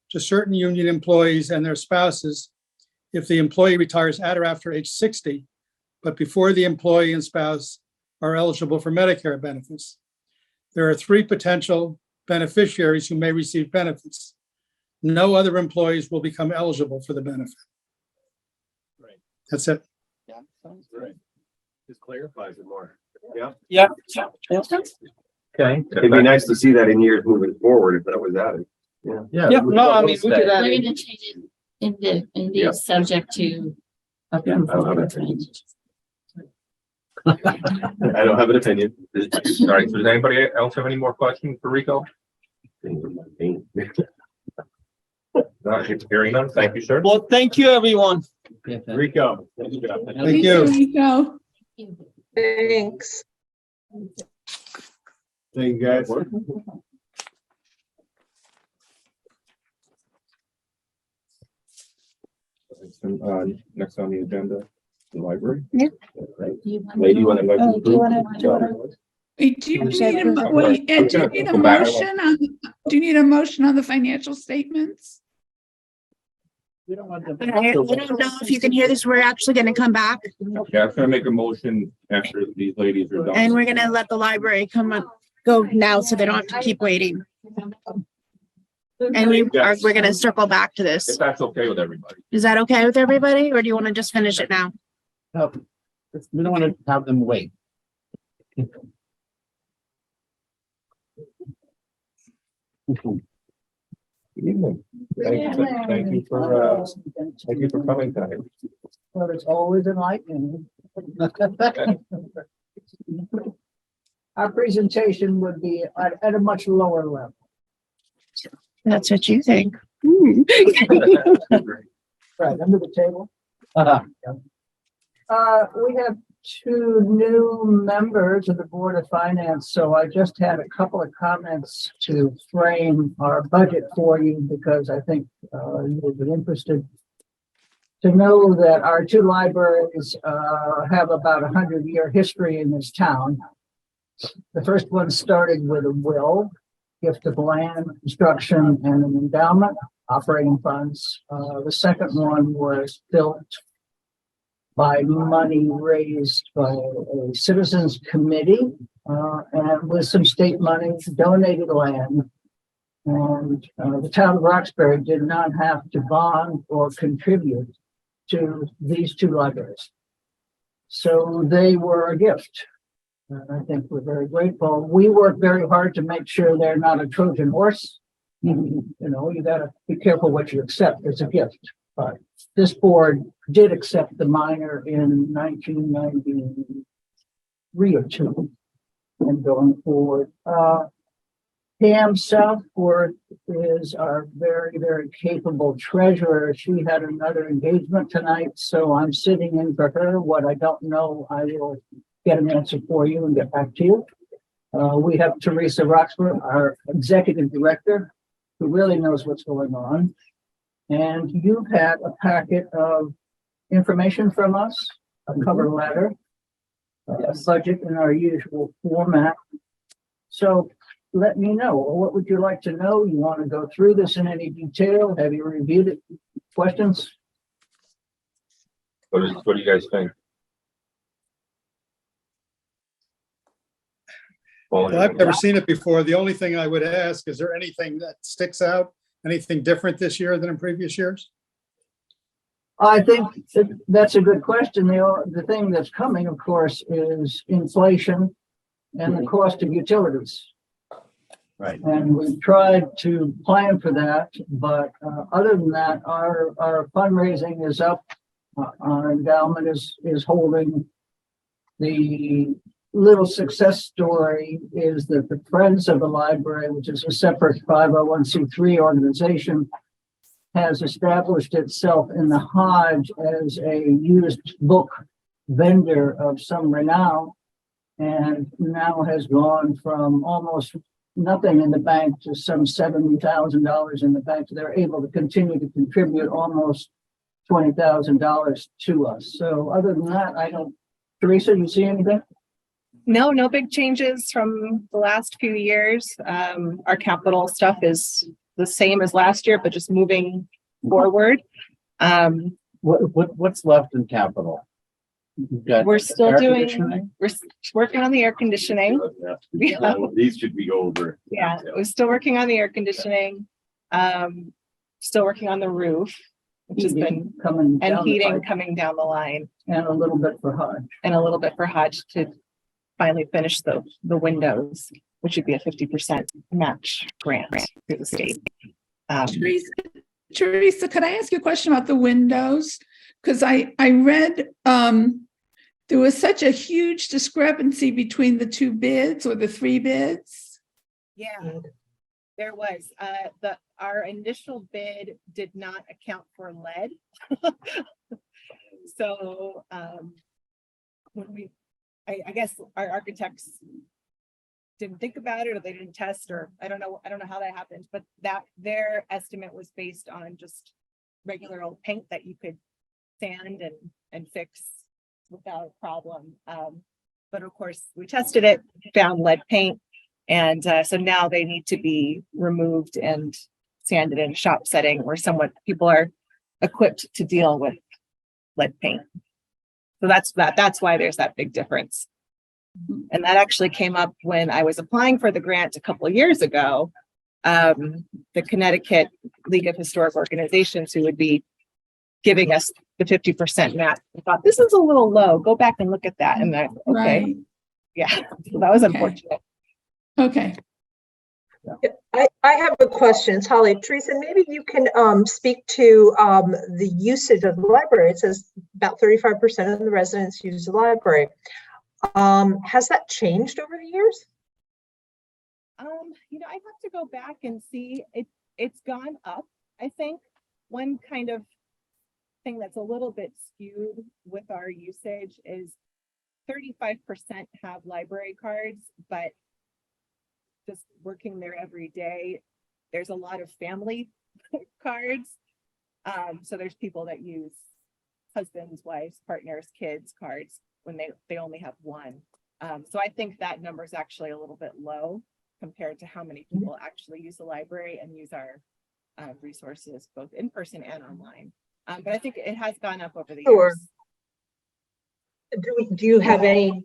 to certain union employees and their spouses if the employee retires at or after age 60, but before the employee and spouse are eligible for Medicare benefits. There are 3 potential beneficiaries who may receive benefits. No other employees will become eligible for the benefit. Right. That's it. Yeah, sounds Right. Just clarifies it more. Yeah. Yeah. Okay. It'd be nice to see that in years moving forward if that was added. Yeah. Yeah, no, I mean, we could add We're it. gonna change it in Yeah. the subject to. I don't have an approval. I don't have an opinion. All right, so does anybody else have any more questions for Rico? Not hearing none. Thank you, sir. Well, thank you, everyone. Rico. Thank you. Rico. Thanks. Thank you, guys. Next on the agenda, the library. Yeah. Lady, you want to? Oh, do you wanna- Wait, do you need a, I'm wait, Ed, do you gonna need a go back. motion on, do you need a motion on the financial statements? We don't want them. I don't know if you can hear this. We're actually gonna come back Yeah, I'm gonna make a motion after these ladies are done. and we're gonna let the library go now so they don't have to keep waiting. And we're gonna circle back to If this. that's okay with everybody. Is that okay with everybody, or do you want to just finish it now? No, we don't want to have them wait. Good evening. Thank you for coming tonight. Well, it's always enlightening. Our presentation would be at a much lower level. That's what you think. Right, under the table. Uh, We have 2 new members of the Board of Finance, so I just had a couple of comments to frame our budget for you, because I think you'll be interested to know that our 2 libraries have about a 100-year history in this town. The first one started with a will, gift of land, construction, and an endowment, operating funds. The second one was built by money raised by a citizens committee, and with some state money, donated land. And the town of Roxbury did not have to bond or contribute to these 2 libraries. So they were a gift. And I think we're very grateful. We work very hard to make sure they're not a Trojan horse. You know, you gotta be careful what you accept. It's a gift. But this board did accept the minor in 1993 or 2, and going forward. Pam Southworth is our very, very capable treasurer. She had another engagement tonight, so I'm sitting in for her. What I don't know, I will get an answer for you and get back to you. We have Teresa Roxbury, our executive director, who really knows what's going on. And you've had a packet of information from us, a cover letter, a budget in our usual format. So let me know, what would you like to know? You want to go through this in any detail? Have you reviewed it? Questions? What do you guys think? Well, Well, I've never seen it before. The only thing I would ask, is there anything that sticks out? Anything different this year than in previous years? I think that's a good question. The thing that's coming, of course, is inflation and the cost of utilities. Right. And we've tried to plan for that, but other than that, our fundraising is up. Our endowment is holding. The little success story is that the Friends of the Library, which is a separate 501c3 organization, has established itself in the Hodge as a used book vendor of some renown, and now has gone from almost nothing in the bank to some $70,000 in the bank. They're able to continue to contribute almost $20,000 to us. So other than that, I don't. Teresa, you see anything? No big changes from the last few years. Our capital stuff is the same as last year, but just moving forward. What's left in capital? You've got We're still air doing, conditioning? we're working on the air conditioning. Yeah. These should be over. Yeah, we're still working on the air conditioning. Still working on the roof, which has been, coming and down the heating pipe, coming down the line, and a little bit for Hodge. and a little bit for Hodge to finally finish the windows, which would be a 50% match grant through the state. Teresa, could I ask you a question about the windows? Because I read there was such a huge discrepancy between the two bids or the three bids. Yeah, there was. Our initial bid did not account for lead. So when I guess our architects didn't think about it, or they didn't test, or I don't know how that happened, but that their estimate was based on just regular old paint that you could sand and fix without a problem. But of course we tested it, found lead paint, and so now they need to be removed and sanded in a shop setting where people are equipped to deal with lead paint. So that's why there's that big difference. And that actually came up when I was applying for the grant a couple of years ago. The Connecticut League of Historic Organizations, who would be giving us the 50% match, I thought, this is a little low. Go back and look at that. And I, okay. Right. Yeah, so that was unfortunate. Okay. I have a question. It's Holly. Teresa, maybe you can speak to the usage of the library. It says about 35% of the residents use the library. Has that changed over the years? I'd have to go back and see. It's gone up. I think one kind of thing that's a little bit skewed with our usage is 35% have library cards, but just working there every day, there's a lot of family cards. So there's people that use husbands, wives, partners, kids cards when they only have one. So I think that number is actually a little bit low compared to how many people actually use the library and use our resources, both in person and online. But I think it has gone up over the years. Do you have any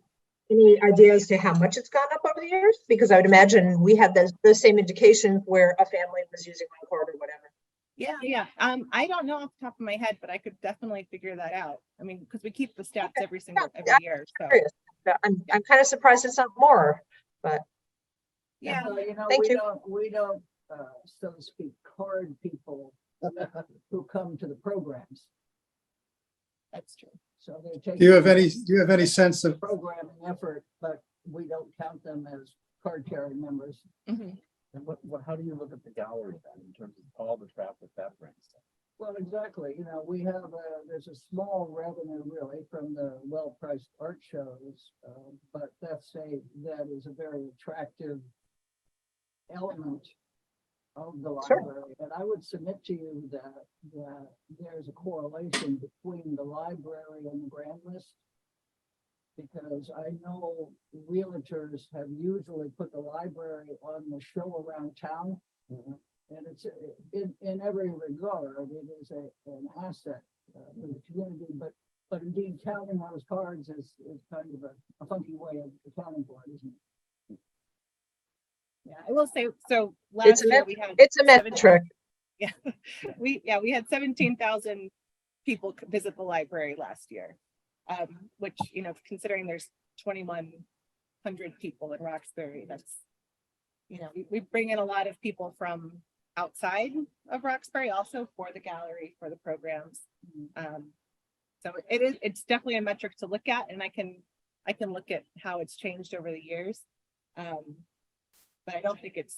idea as to how much it's gone up over the years? Because I would imagine we had the same indication where a family was using one card or whatever. Yeah. I don't know off the top of my head, but I could definitely figure that out. I mean, because we keep the stats every year. So I'm kind of surprised it's not more, but yeah. So, Thank you. We don't, so to speak, card people who come to the programs. That's true. So they're taking. Do you have any sense of, programming effort, but we don't count them as card carrying members. Mhm. And how do you look at the gallery then in terms of all the traffic that brings? Well, exactly. We have there's a small revenue really from the well-priced art shows, but that is a very attractive element of the library. And I would submit to you that there's a correlation between the library and the grand list. Because I know realtors have usually put the library on the show around town. And it's in every regard, it is an asset for the community, but indeed counting those cards is kind of a funky way of accounting for it, isn't it? Yeah, I will say, so It's last a year met- we had. It's a metric. Yeah, we had 17,000 people visit the library last year. Which, you know, considering there's 2,100 people in Roxbury, that's, you know, we bring in a lot of people from outside of Roxbury also for the gallery, for the programs. So it's definitely a metric to look at, and I can look at how it's changed over the years. But I don't think it's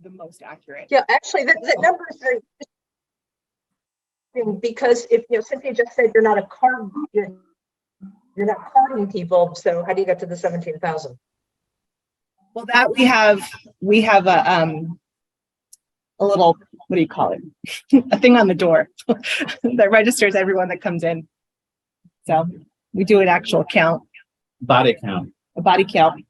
the most accurate. Yeah, actually, the numbers are, because if, you know, Cynthia just said you're not a card, you're not carding people, so how do you get to the 17,000? Well, that we have a little, what do you call it? A thing on the door that registers everyone that comes in. So we do an actual count, Body count. a body count.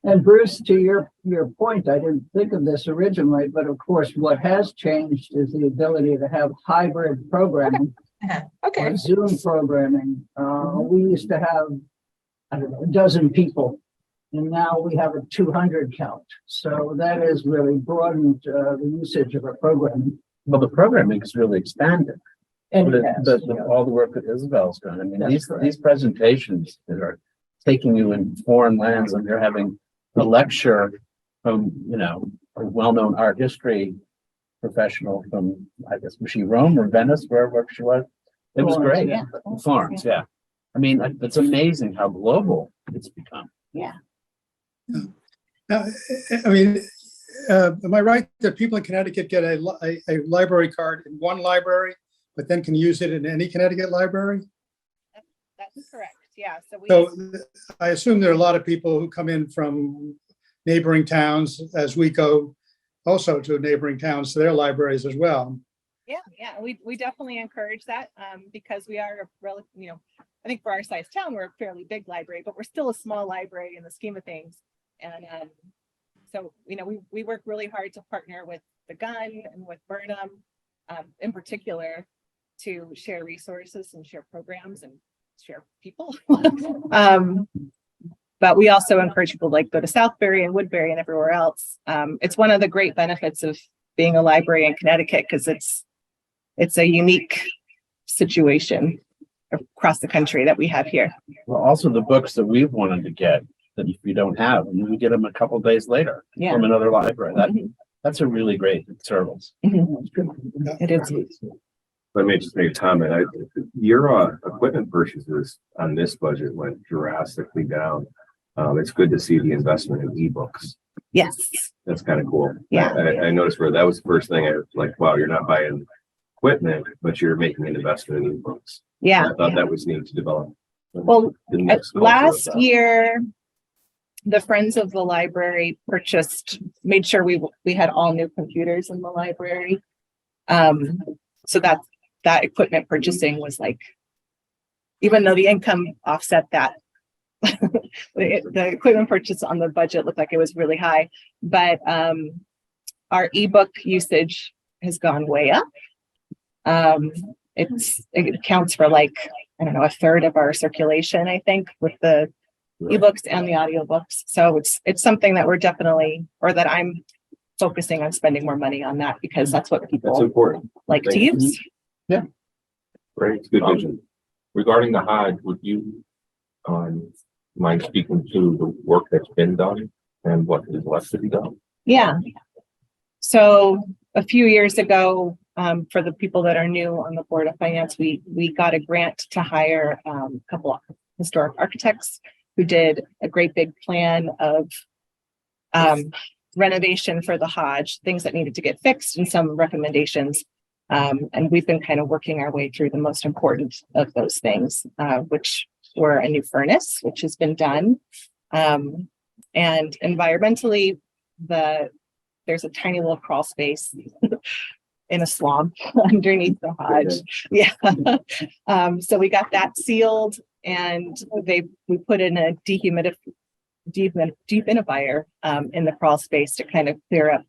And Bruce, to your point, I didn't think of this originally, but of course, what has changed is the ability to have hybrid programming. Okay. Or Zoom programming. We used to have, I don't know, a dozen people, and now we have a 200 count. So that has really broadened the usage of our programming. Well, the programming is really expanded. And it But has, all the work that Isabel's done. I mean, That's correct. these presentations that are taking you in foreign lands, and they're having a lecture from, you know, a well-known art history professional from, I guess, was she Rome or Venice, wherever she was? It was Florence, great. yeah. Florence, yeah. I mean, it's amazing how global it's become. Yeah. Now, I mean, am I right that people in Connecticut get a library card in one library, but then can use it in any Connecticut library? That's correct. Yeah. So I assume there are a lot of people who come in from neighboring towns, as we go also to neighboring towns to their libraries as well. Yeah, we definitely encourage that because we are a relative, you know, I think for our size town, we're a fairly big library, but we're still a small library in the scheme of things. And so, you know, we work really hard to partner with the Gun and with Burnham in particular to share resources and share programs and share people. But we also encourage people to like go to Southbury and Woodbury and everywhere else. It's one of the great benefits of being a library in Connecticut because it's a unique situation across the country that we have here. Well, also the books that we've wanted to get that if you don't have, and we get them a couple of days later Yeah. from another library. That's a really great service. It is. Let me just make a comment. Your equipment purchases on this budget went drastically down. It's good to see the investment in ebooks. Yes. That's kind of cool. Yeah. I noticed where that was the first thing I was like, wow, you're not buying equipment, but you're making an investment in ebooks. Yeah. I thought that was neat to develop. Well, The next culture of last that. year, the Friends of the Library made sure we had all new computers in the library. So that equipment purchasing was like, even though the income offset that, the equipment purchase on the budget looked like it was really high, but our ebook usage has gone way up. It accounts for like, I don't know, a third of our circulation, I think, with the ebooks and the audiobooks. So it's something that we're definitely, or that I'm focusing on spending more money on that because that's what That's people important. like to use. Great, it's good vision. Regarding the Hodge, would you mind speaking to the work that's been done and what is left to be done? Yeah. So a few years ago, for the people that are new on the Board of Finance, we got a grant to hire a couple of historic architects who did a great big plan of renovation for the Hodge, things that needed to get fixed and some recommendations. And we've been kind of working our way through the most important of those things, which were a new furnace, which has been done. And environmentally, there's a tiny little crawl space in a swamp underneath the Hodge. Yeah. So we got that sealed and we put in a dehumidifier in the crawl space to kind of clear up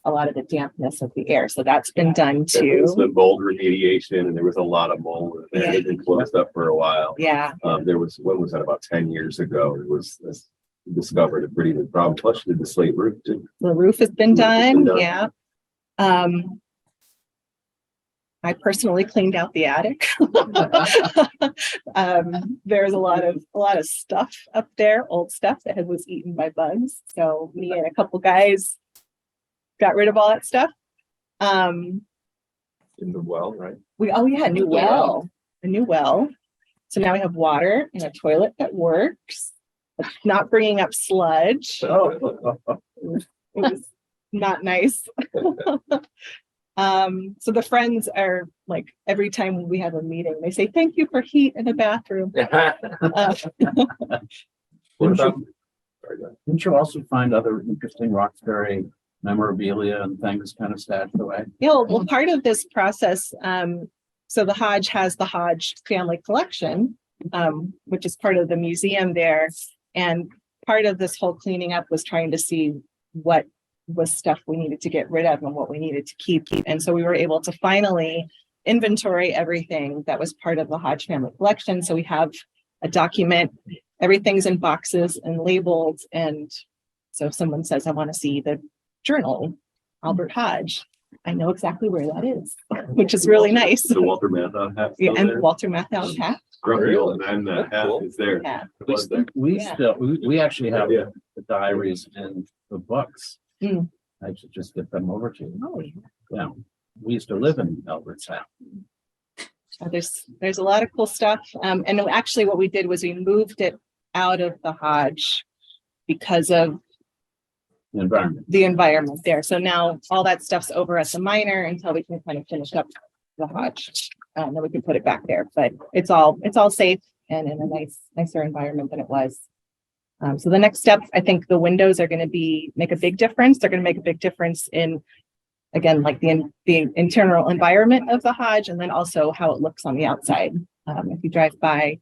a lot of the dampness of the air. So that's been done There was too. the mold remediation, and there was a lot of mold. And it had been closed up for a while. Yeah. When was that? About 10 years ago. It was this discovered a pretty good problem, plus did the slate roof too. The roof has been Roof has been done, done. yeah. I personally cleaned out the attic. There's a lot of stuff up there, old stuff that was eaten by bugs. So me and a couple guys got rid of all that stuff. In the well, right? A new well, a new well. So now we have water and a toilet that works. It's not bringing up sludge. Oh, It was not nice. So the friends are like, every time we have a meeting, they say, thank you for heat in the bathroom. What Didn't about? you, Sorry, go ahead. didn't you also find other interesting Roxbury memorabilia and things kind of stashed away? Yeah, well, part of this process, so the Hodge has the Hodge family collection, which is part of the museum there. And part of this whole cleaning up was trying to see what was stuff we needed to get rid of and what we needed to keep. And so we were able to finally inventory everything that was part of the Hodge family collection. So we have a document, everything's in boxes and labeled. And so if someone says, I want to see the journal, Albert Hodge, I know exactly where that is, which is really nice. The Walter Matthau hat. Yeah, still and there? Walter Matthau's hat. Grumpy old man, the hat Cool. is there. Yeah. It was there. We actually have Yeah. the diaries and the books. Mm. I should just get them over to you. Oh, Yeah, we used to live in Albert's house. There's a lot of cool stuff. And actually what we did was we moved it out of the Hodge because of The environment. the environment there. So now all that stuff's over at the minor until we can kind of finish up the Hodge. Then we can put it back there, but it's all safe and in a nicer environment than it was. So the next step, I think the windows are going to make a big difference. They're going to make a big difference in, again, like the internal environment of the Hodge, and then also how it looks on the outside. If you drive by,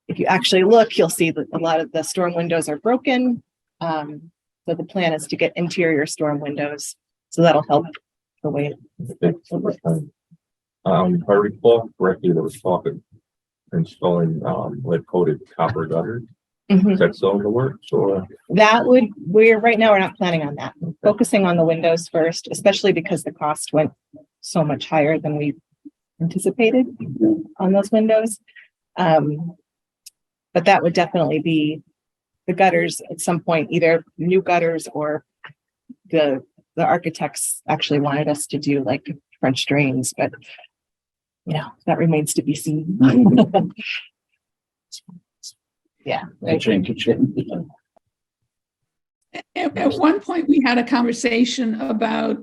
if you actually look, you'll see that a lot of the storm windows are broken. So the plan is to get interior storm windows. So that'll help the way. If I recall correctly, there was talk of installing lead coated copper gutters. Mhm. Is that still in the works or? Right now, we're not planning on that. We're focusing on the windows first, especially because the cost went so much higher than we anticipated on those windows. But that would definitely be the gutters at some point, either new gutters or the architects actually wanted us to do like French drains, but that remains to be seen. Yeah. At one point, we had a conversation about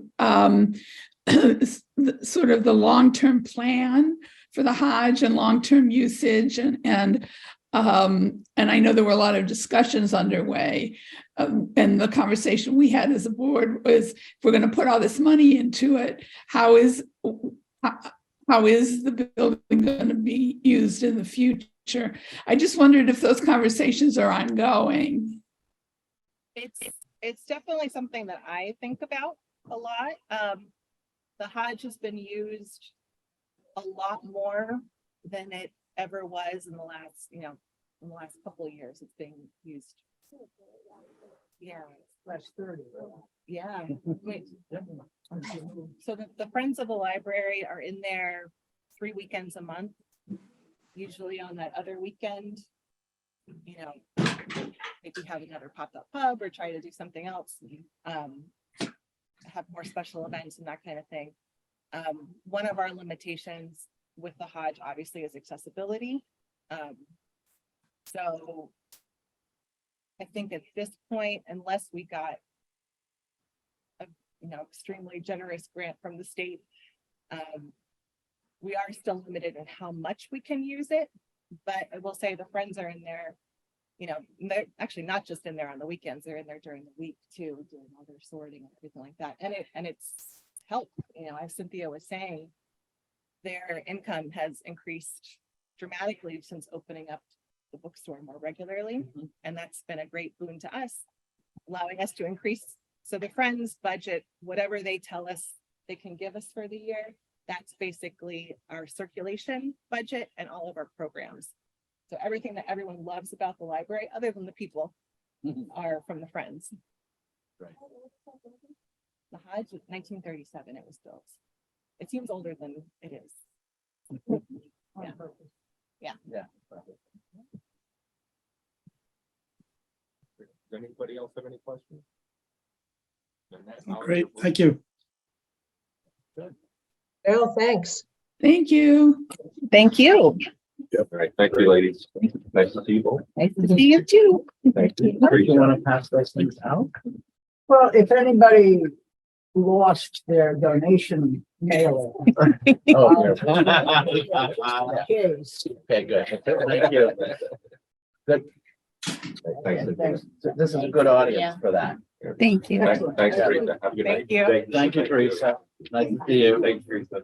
sort of the long-term plan for the Hodge and long-term usage, and I know there were a lot of discussions underway. And the conversation we had as a board was, if we're going to put all this money into it, how is the building going to be used in the future? I just wondered if those conversations are ongoing. It's definitely something that I think about a lot. The Hodge has been used a lot more than it ever was in the last couple of years. It's being used. Yeah. Last 30. Yeah. So the Friends of the Library are in there 3 weekends a month. Usually on that other weekend, maybe have another pop-up pub or try to do something else, have more special events and that kind of thing. One of our limitations with the Hodge obviously is accessibility. So I think at this point, unless we got a extremely generous grant from the state, we are still limited in how much we can use it. But I will say the Friends are in there, they're actually not just in there on the weekends, they're in there during the week too, doing all their sorting and everything like that. And it's helped, as Cynthia was saying, their income has increased dramatically since opening up the bookstore more regularly. Mm-hmm. And that's been a great boon to us, allowing us to increase. So the Friends budget, whatever they tell us they can give us for the year, that's basically our circulation budget and all of our programs. So everything that everyone loves about the library, other than the people, are from the Friends. Right. The Hodge, 1937 it was built. It seems older than it is. Yeah. Yeah. Does anybody else have any questions? Great, thank you. Oh, thanks. Thank you. Thank you. All right, thank you, ladies. Nice to see you both. Nice to see you too. Thank you. Do you want to pass those things out? Well, if anybody lost their donation mailer. Oh, Case. okay, good. Thank you. Good. Thanks. This is a good audience for that. Thank you. Thanks, Teresa. Have a good night. Thank you. Thank you, Teresa. Nice to see you. Thanks, Teresa.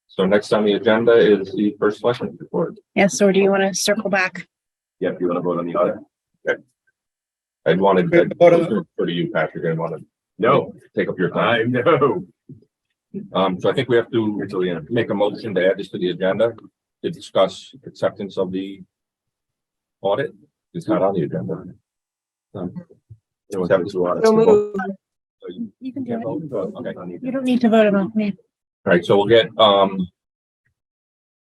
So next on the agenda is the first selection report. Yes, or do you want to circle back? Yep, you want to vote on the audit? I wanted to Vote go to you, Patrick. I didn't want to No, take up your I time. know. So I think we have to make a motion to add this to the agenda to discuss acceptance of the audit. It's not on the agenda. It was having two audits. So moved. You can do Can't it. vote? Okay. You don't need to vote about me. All right, so we'll get, do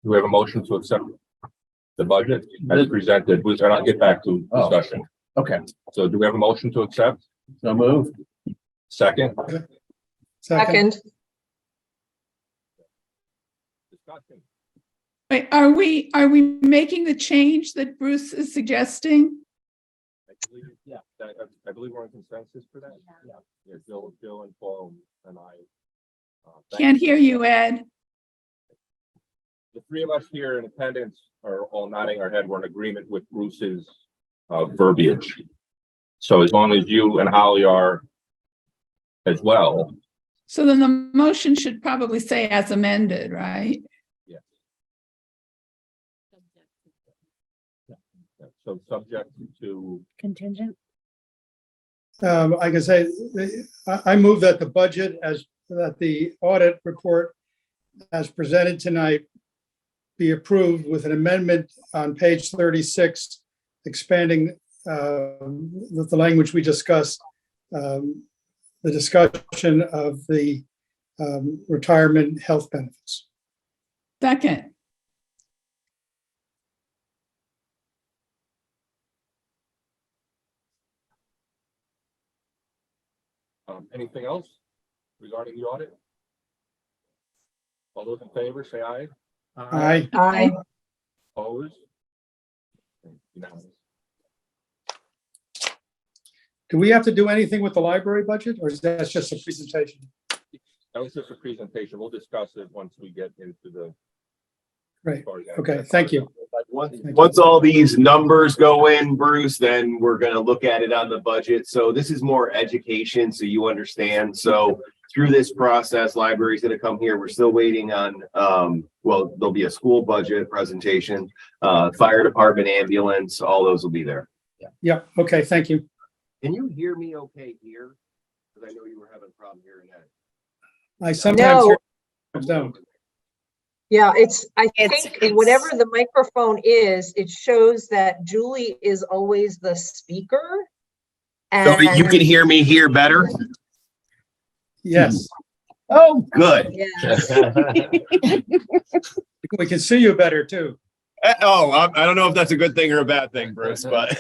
we have a motion to accept the budget as presented? We're not get back to discussion. Okay, So do we have a motion to accept? so move. Second? Second. Discussion. Wait, are we making the change that Bruce is suggesting? I believe we're in consensus for that. Yeah, Bill and Paul and I. Can't hear you, Ed. The three of us here in attendance are all nodding our head. We're in agreement with Bruce's verbiage. So as long as you and Holly are as well. So then the motion should probably say as amended, right? Yes. So subject to, Contingent. I can say, I move that the budget that the audit report as presented tonight be approved with an amendment on page 36, expanding the language we discussed, the discussion of the retirement health benefits. Second. anything else regarding the audit? All those in favor, say aye. Aye. Aye. Opposed? Unanimous. Do we have to do anything with the library budget, or is that just a presentation? That was just a presentation. We'll discuss it once we get into the. Right. Okay, thank you. Once all these numbers go in, Bruce, then we're gonna look at it on the budget. So this is more education, so you understand. So through this process, library's gonna come here. We're still waiting on, well, there'll be a school budget presentation, fire department, ambulance, all those will be there. Yeah, okay, thank you. Can you hear me okay here? Because I know you were having a problem hearing that. I sometimes No. hear don't. Yeah, I It's- think it's- whatever the microphone is, it shows that Julie is always the speaker. So you can hear me here better? Yes, Oh, good. Yes. we can see you better too. Oh, I don't know if that's a good thing or a bad thing, Bruce, but.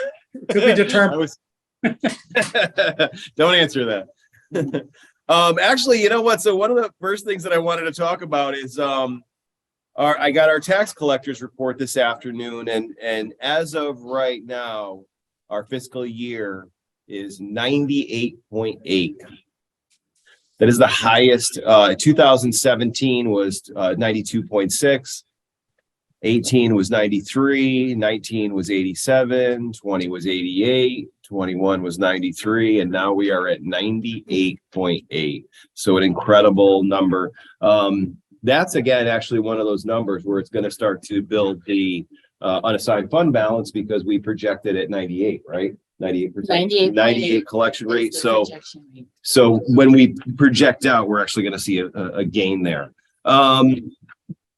Could be determined. Don't answer that. Actually, you know what? So one of the first things that I wanted to talk about is, I got our tax collectors report this afternoon, and as of right now, our fiscal year is 98.8. That is the highest. 2017 was 92.6. 18 was 93, 19 was 87, 20 was 88, 21 was 93, and now we are at 98.8. So an incredible number. That's again, actually one of those numbers where it's going to start to build the unassigned fund balance because we projected at 98, right? 98%, 98 collection rate. So when we project out, we're actually going to see a gain there.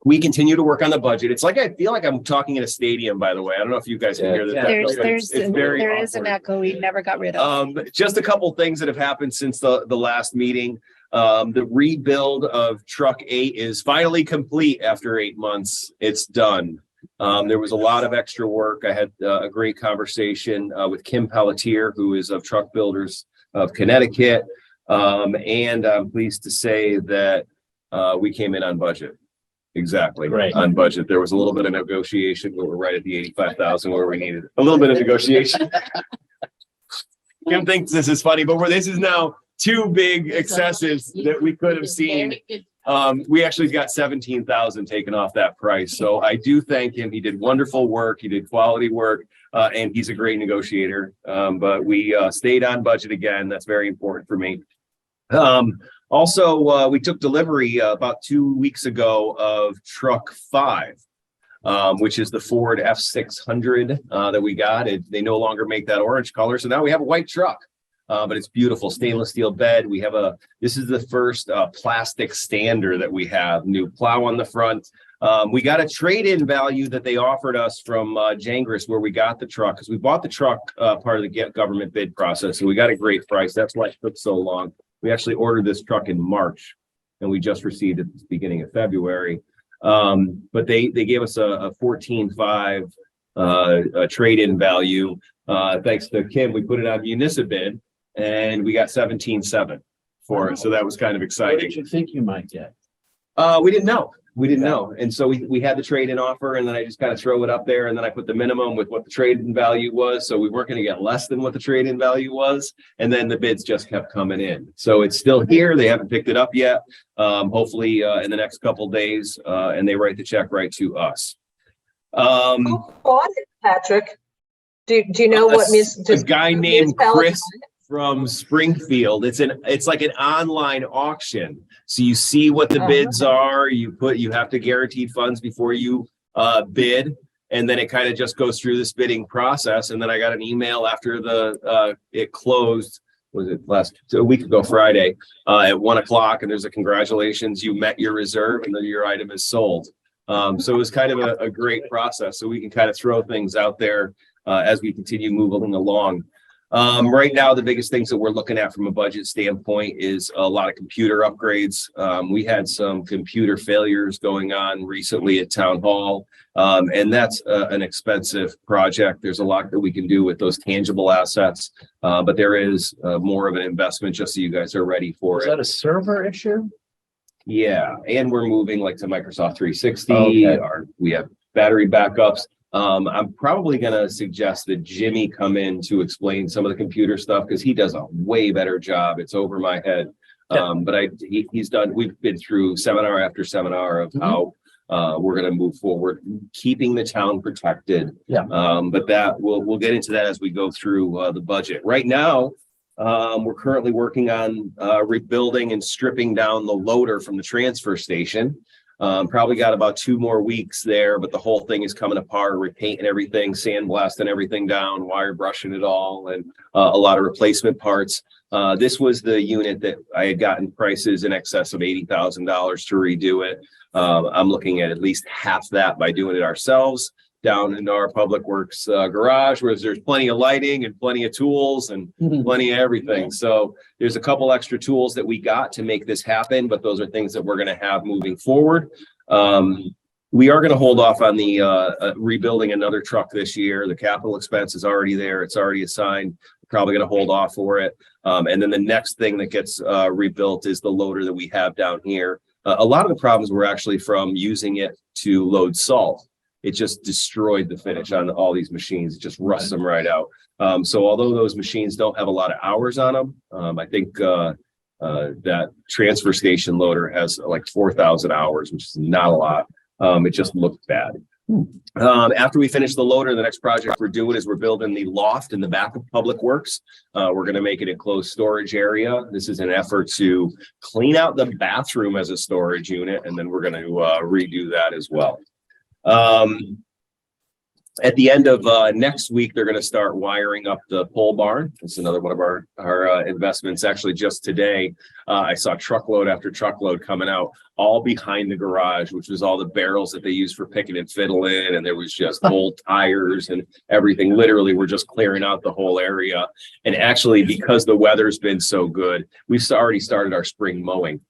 we continue to work on the budget. It's like, I feel like I'm talking in a stadium, by the way. I don't know if you guys can hear this. There is an echo we never got rid of. Just a couple things that have happened since the last meeting. The rebuild of truck 8 is finally complete after 8 months. It's done. There was a lot of extra work. I had a great conversation with Kim Pelletier, who is of Truck Builders of Connecticut. And I'm pleased to say that we came in on budget. Exactly. Right. On budget. There was a little bit of negotiation, but we're right at the 85,000 where we needed a little bit of negotiation. Kim thinks this is funny, but this is now 2 big excesses that we could have seen. We actually got 17,000 taken off that price. So I do thank him. He did wonderful work. He did quality work, and he's a great negotiator. But we stayed on budget again. That's very important for me. Also, we took delivery about 2 weeks ago of truck 5, which is the Ford F600 that we got. They no longer make that orange color. So now we have a white truck. But it's beautiful, stainless steel bed. We have this is the first plastic stander that we have, new plow on the front. We got a trade-in value that they offered us from Jangris, where we got the truck, because we bought the truck part of the government bid process, and we got a great price. That's why it took so long. We actually ordered this truck in March, and we just received it at the beginning of February. But they gave us a 14.5 trade-in value. Thanks to Kim, we put it on Municibid, and we got 17.7 for it. So that was kind of exciting. What did you think you might get? We didn't know. We didn't know. And so we had the trade-in offer, and then I just kind of throw it up there, and then I put the minimum with what the trade-in value was. So we weren't going to get less than what the trade-in value was. And then the bids just kept coming in. So it's still here. They haven't picked it up yet. Hopefully in the next couple of days, and they write the check right to us. Who bought it, Patrick? Do you know what a guy named Chris from Springfield? It's like an online auction. So you see what the bids are. You have to guarantee funds before you bid, and then it kind of just goes through this bidding process. And then I got an email after it closed. Was it a week ago Friday at 1:00, and there's a congratulations, you met your reserve, and then your item is sold. So it was kind of a great process. So we can kind of throw things out there as we continue moving along. Right now, the biggest things that we're looking at from a budget standpoint is a lot of computer upgrades. We had some computer failures going on recently at Town Hall, and that's an expensive project. There's a lot that we can do with those tangible assets, but there is more of an investment just so you guys are ready for it. Is that a server issue? Yeah, and we're moving like to Microsoft 360. Okay. We have battery backups. I'm probably going to suggest that Jimmy come in to explain some of the computer stuff, because he does a way better job. It's over my head. But he's done, we've been through seminar after seminar of how we're going to move forward, keeping the town protected. Yeah. But we'll get into that as we go through the budget. Right now, we're currently working on rebuilding and stripping down the loader from the transfer station. Probably got about 2 more weeks there, but the whole thing is coming apart, repainting everything, sandblasting everything down, wire brushing it all, and a lot of replacement parts. This was the unit that I had gotten prices in excess of $80,000 to redo it. I'm looking at least half that by doing it ourselves down in our public works garage, where there's plenty of lighting and plenty of tools and plenty of everything. So there's a couple extra tools that we got to make this happen, but those are things that we're going to have moving forward. We are going to hold off on the rebuilding another truck this year. The capital expense is already there. It's already assigned. Probably going to hold off for it. And then the next thing that gets rebuilt is the loader that we have down here. A lot of the problems were actually from using it to load salt. It just destroyed the finish on all these machines. It just rusts them right out. So although those machines don't have a lot of hours on them, I think that transfer station loader has like 4,000 hours, which is not a lot. It just looked bad. After we finish the loader, the next project we're doing is we're building the loft in the back of Public Works. We're going to make it a closed storage area. This is an effort to clean out the bathroom as a storage unit, and then we're going to redo that as well. At the end of next week, they're going to start wiring up the pole barn. It's another one of our investments. Actually, just today, I saw truckload after truckload coming out, all behind the garage, which was all the barrels that they use for picking and fiddling. And there was just old tires and everything. Literally, we're just clearing out the whole area. And actually, because the weather's been so good, we've already started our spring mowing.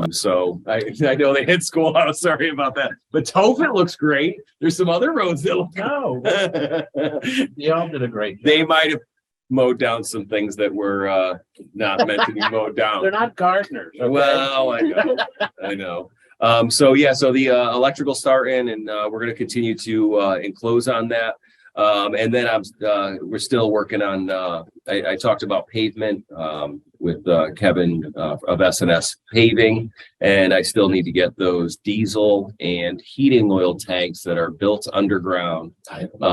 So I know they hit schoolhouse. Sorry about that. But Tophet looks great. There's some other roads that look. No, you all did a great job. They might have mowed down some things that were not meant to be mowed down. They're not gardeners. Okay? Well, I know. So the electrical starting, and we're going to continue to enclose on that. And then we're still working on. I talked about pavement with Kevin of S&S Paving, and I still need to get those diesel and heating oil tanks that are built underground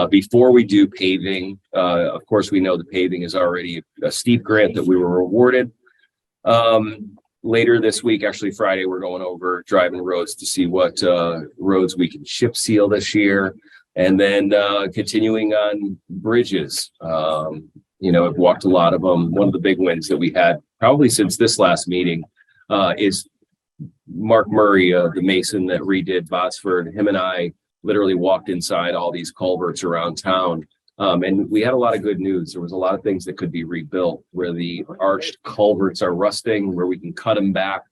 before we do paving. Of course, we know the paving is already a steep grant that we were awarded. Later this week, actually Friday, we're going over driving roads to see what roads we can chip seal this year. And then continuing on bridges. I've walked a lot of them. One of the big wins that we had probably since this last meeting is Mark Murray, the mason that redid Botsford. Him and I literally walked inside all these culverts around town. And we had a lot of good news. There was a lot of things that could be rebuilt where the arched culverts are rusting, where we can cut them back,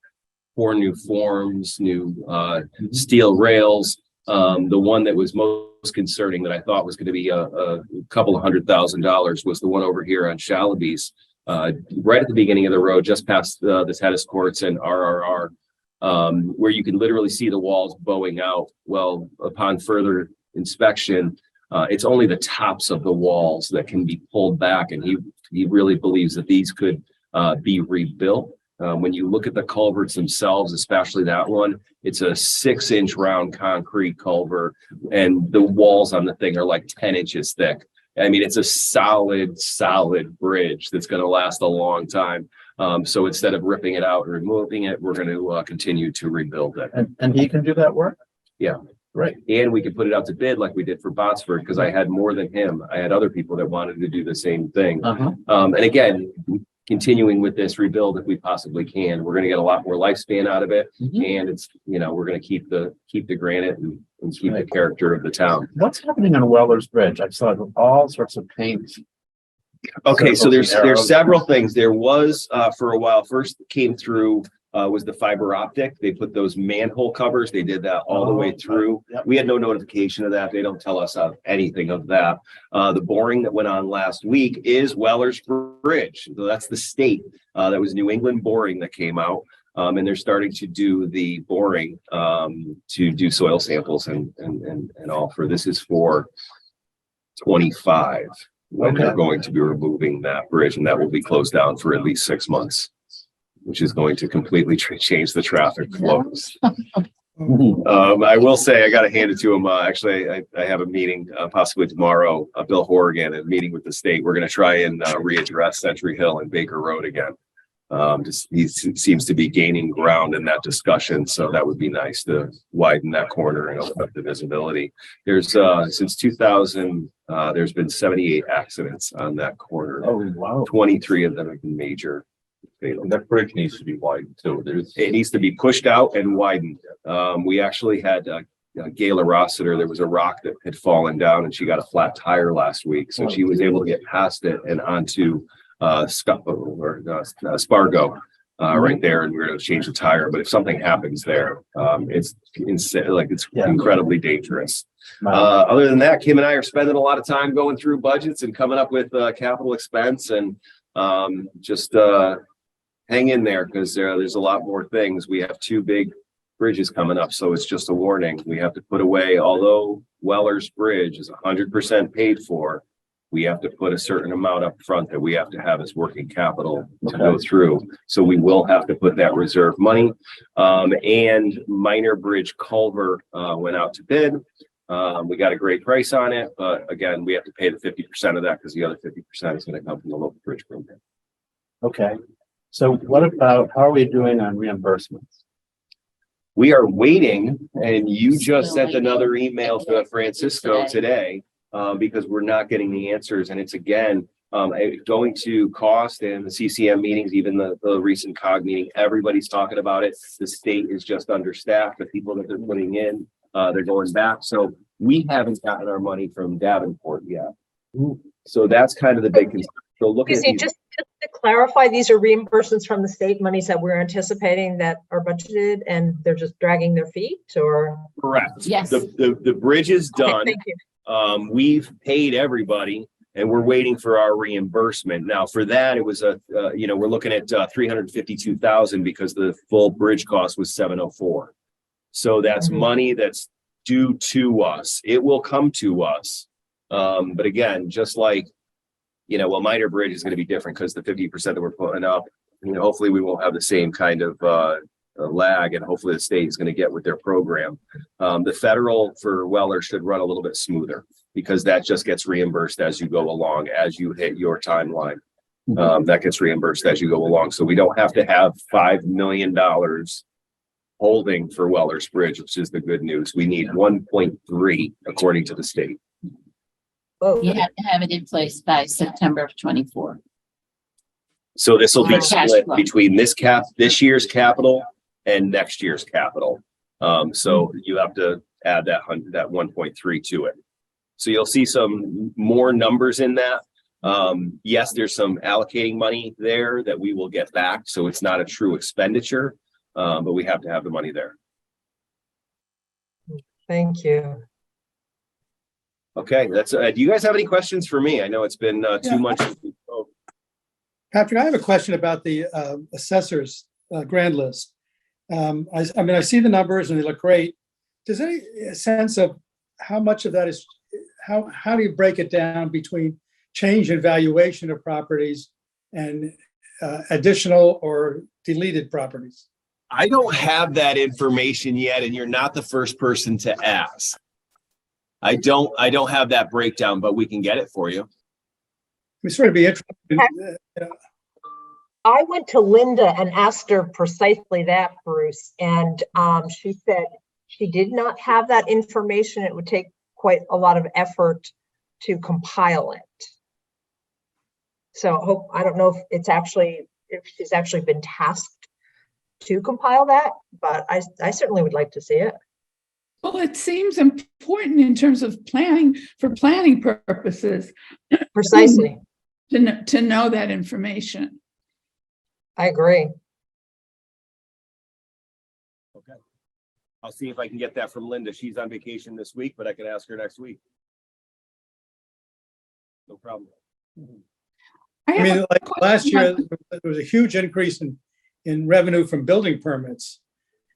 pour new forms, new steel rails. The one that was most concerning that I thought was going to be a couple of $100,000 was the one over here on Shalaby's, right at the beginning of the road, just past the tennis courts and RRR, where you can literally see the walls bowing out. Well, upon further inspection, it's only the tops of the walls that can be pulled back, and he really believes that these could be rebuilt. When you look at the culverts themselves, especially that one, it's a 6-inch round concrete culvert, and the walls on the thing are like 10 inches thick. I mean, it's a solid bridge that's going to last a long time. So instead of ripping it out and removing it, we're going to continue to rebuild it. And he can do that work? Yeah. Right. And we could put it out to bid like we did for Botsford, because I had more than him. I had other people that wanted to do the same thing. And again, continuing with this rebuild, if we possibly can, we're going to get a lot more lifespan out of it. And it's, we're going to keep the granite and keep the character of the town. What's happening on Weller's Bridge? I saw all sorts of paint. Okay, so there's several things. There was for a while, first came through was the fiber optic. They put those manhole covers. They did that all the way through. Yep. We had no notification of that. They don't tell us anything of that. The boring that went on last week is Weller's Bridge. So that's the state. That was New England boring that came out. And they're starting to do the boring to do soil samples and all for this is for 25 when they're going to be removing that bridge, and that will be closed down for at least 6 months, which is going to completely change the traffic flows. I will say, I got to hand it to him. Actually, I have a meeting possibly tomorrow, Bill Horrigan, a meeting with the state. We're going to try and readdress Century Hill and Baker Road again. He seems to be gaining ground in that discussion. So that would be nice to widen that corner and open up the visibility. There's since 2000, there's been 78 accidents on that corner. Oh, wow. 23 of them have been major. That bridge needs to be widened too. It needs to be pushed out and widened. We actually had Gayla Rossiter. There was a rock that had fallen down and she got a flat tire last week. So she was able to get past it and onto Spargo right there, and we're going to change the tire. But if something happens there, it's incredibly dangerous. Other than that, Kim and I are spending a lot of time going through budgets and coming up with capital expense, and just hang in there, because there's a lot more things. We have 2 big bridges coming up, so it's just a warning. We have to put away, although Weller's Bridge is 100% paid for, we have to put a certain amount up front that we have to have as working capital to go through. So we will have to put that reserve money. And Minor Bridge culvert went out to bid. We got a great price on it, but again, we have to pay the 50% of that, because the other 50% is going to come from the local bridge program. Okay. So what about, how are we doing on reimbursements? We are waiting, and you just sent another email to Francisco today. because we're not getting the answers. And it's again, going to cost and the CCM meetings, even the recent COG meeting, everybody's talking about it. The state is just understaffed. The people that they're putting in, they're going back. So we haven't gotten our money from Davenport yet. So that's kind of the big concern. So look at Just to clarify, these are reimbursements from the state, monies that we're anticipating that are budgeted, and they're just dragging their feet, or? correct. Yes. The bridge is Okay, done. thank you. We've paid everybody and we're waiting for our reimbursement. Now for that, it was we're looking at 352,000 because the full bridge cost was 704. So that's money that's due to us. It will come to us. But again, just like, Minor Bridge is going to be different because the 50% that we're putting up, hopefully we won't have the same kind of lag, and hopefully the state is going to get with their program. The federal for Weller should run a little bit smoother because that just gets reimbursed as you go along, as you hit your timeline. That gets reimbursed as you go along. So we don't have to have $5 million holding for Weller's Bridge, which is the good news. We need 1.3 according to the state. Whoa. You have to have it in place by September of 24. So this will be For cash split flow. between this year's capital and next year's capital. So you have to add that 1.3 to it. So you'll see some more numbers in that. Yes, there's some allocating money there that we will get back. So it's not a true expenditure, but we have to have the money there. Thank you. Okay, that's, do you guys have any questions for me? I know it's been Yeah. 2 months. Since we spoke. Patrick, I have a question about the assessor's grand list. I see the numbers and they look great. Does any sense of how much of that is, how do you break it down between change in valuation of properties and additional or deleted properties? I don't have that information yet, and you're not the first person to ask. I don't have that breakdown, but we can get it for you. We sort of be interested. I went to Linda and asked her precisely that, Bruce, and she said she did not have that information. It would take quite a lot of effort to compile it. So I don't know if she's actually been tasked to compile that, but I certainly would like to see it. Well, it seems important in terms of planning, for planning purposes. Precisely. To know that information. I agree. Okay. I'll see if I can get that from Linda. She's on vacation this week, but I can ask her next week. No problem. I mean, like last year, there was a huge increase in revenue from building permits.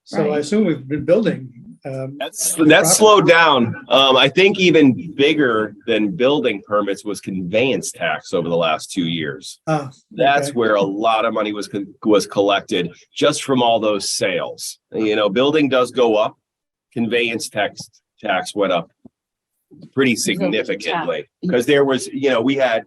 So I Right. assume we've been building. That's slowed down. I think even bigger than building permits was conveyance tax over the last 2 years. That's Okay. where a lot of money was collected just from all those sales. Building does go up. Conveyance tax went up pretty significantly because there was, we had,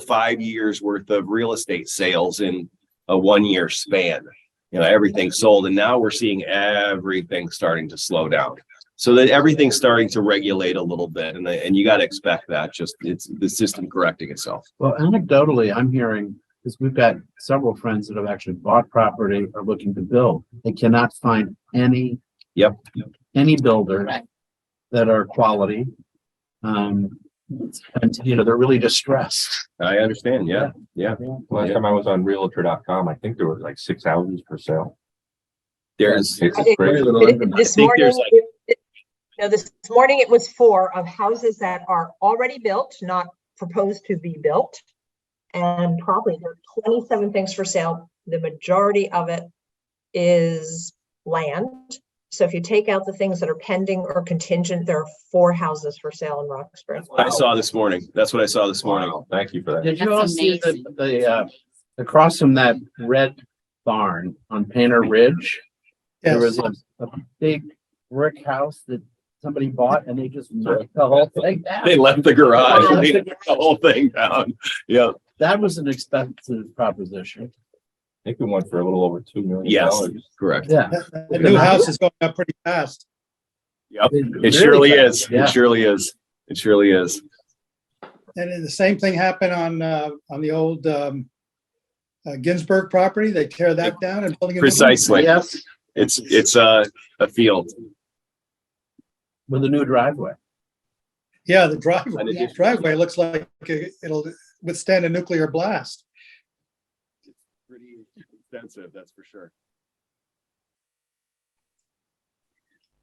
5 years worth of real estate sales in a 1-year span. Everything sold, and now we're seeing everything starting to slow down. So that everything's starting to regulate a little bit, and you got to expect that. Just it's the system correcting itself. Well, anecdotally, I'm hearing, because we've got several friends that have actually bought property or looking to build. They cannot find any builder that are quality. And they're really distressed. I understand. Yeah. Last time I was on realtor.com, I think there was like 6 houses for sale. There's It's Very crazy. little inventory. This morning it was 4 of houses that are already built, not proposed to be built. And probably there are 27 things for sale. The majority of it is land. So if you take out the things that are pending or contingent, there are 4 houses for sale in Roxbury. I saw this morning. That's what I saw this morning. Wow, thank you for that. Did you That's all see amazing. the across from that red barn on Painter Ridge? There was a big brick house that somebody bought and they just knocked the whole thing down. They left the garage. They took the whole thing down. Yeah. That was an expensive proposition. I think we went for a little over $2 million. Yes. Correct. Yeah. The new house is going up pretty fast. Yep. It Really surely fast. is. Yeah. It surely is. It surely is. And the same thing happened on the old Ginsburg property. They tear that down and building a new one. Precisely. Yes, It's a field. with a new driveway. Yeah, the An addition. driveway looks like it'll withstand a nuclear blast. Pretty extensive, that's for sure.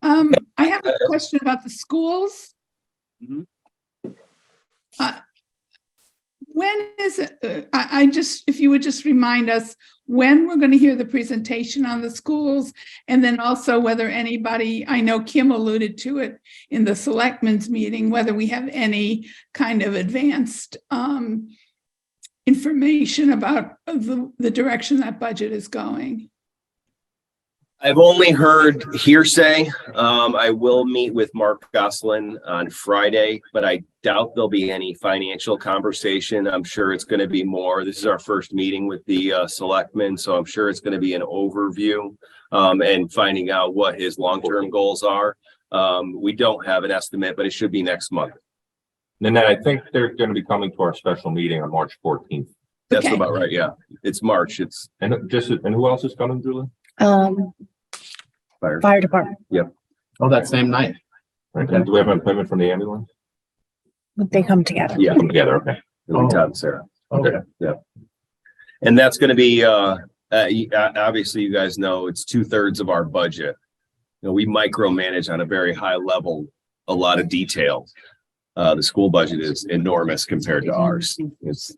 I have a question about the schools. Mhm. When is it, I just, if you would just remind us when we're going to hear the presentation on the schools, and then also whether anybody, I know Kim alluded to it in the selectmen's meeting, whether we have any kind of advanced information about the direction that budget is going. I've only heard hearsay. I will meet with Mark Goslin on Friday, but I doubt there'll be any financial conversation. I'm sure it's going to be more. This is our first meeting with the selectmen, so I'm sure it's going to be an overview and finding out what his long-term goals are. We don't have an estimate, but it should be next month. And then I think they're going to be coming to our special meeting on March 14th. That's Okay. about right. Yeah, it's March. It's And who else is coming, Julie? fire. Fire department, Oh, that same night. And do we have an appointment from the ambulance? they come together. Yeah, Come together, okay. it'll be Todd and Sarah. Okay. And that's going to be, obviously, you guys know it's 2/3 of our budget. You know, we micromanage on a very high level, a lot of detail. The school budget is enormous compared to ours. It's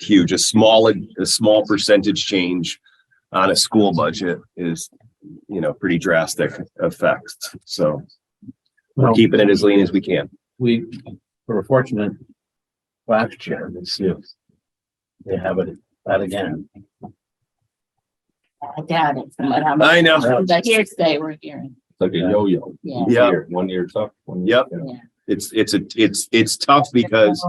huge. A small percentage change on a school budget is, pretty drastic effects. So we're Well, keeping it as lean as we can. we were fortunate last year this year. They have it that again. I doubt it from what I'm. I know. The hearsay we're hearing. It's like a yo-yo. Yeah. Yeah. 1 year tough. 1 year- Yep. Yeah. It's tough because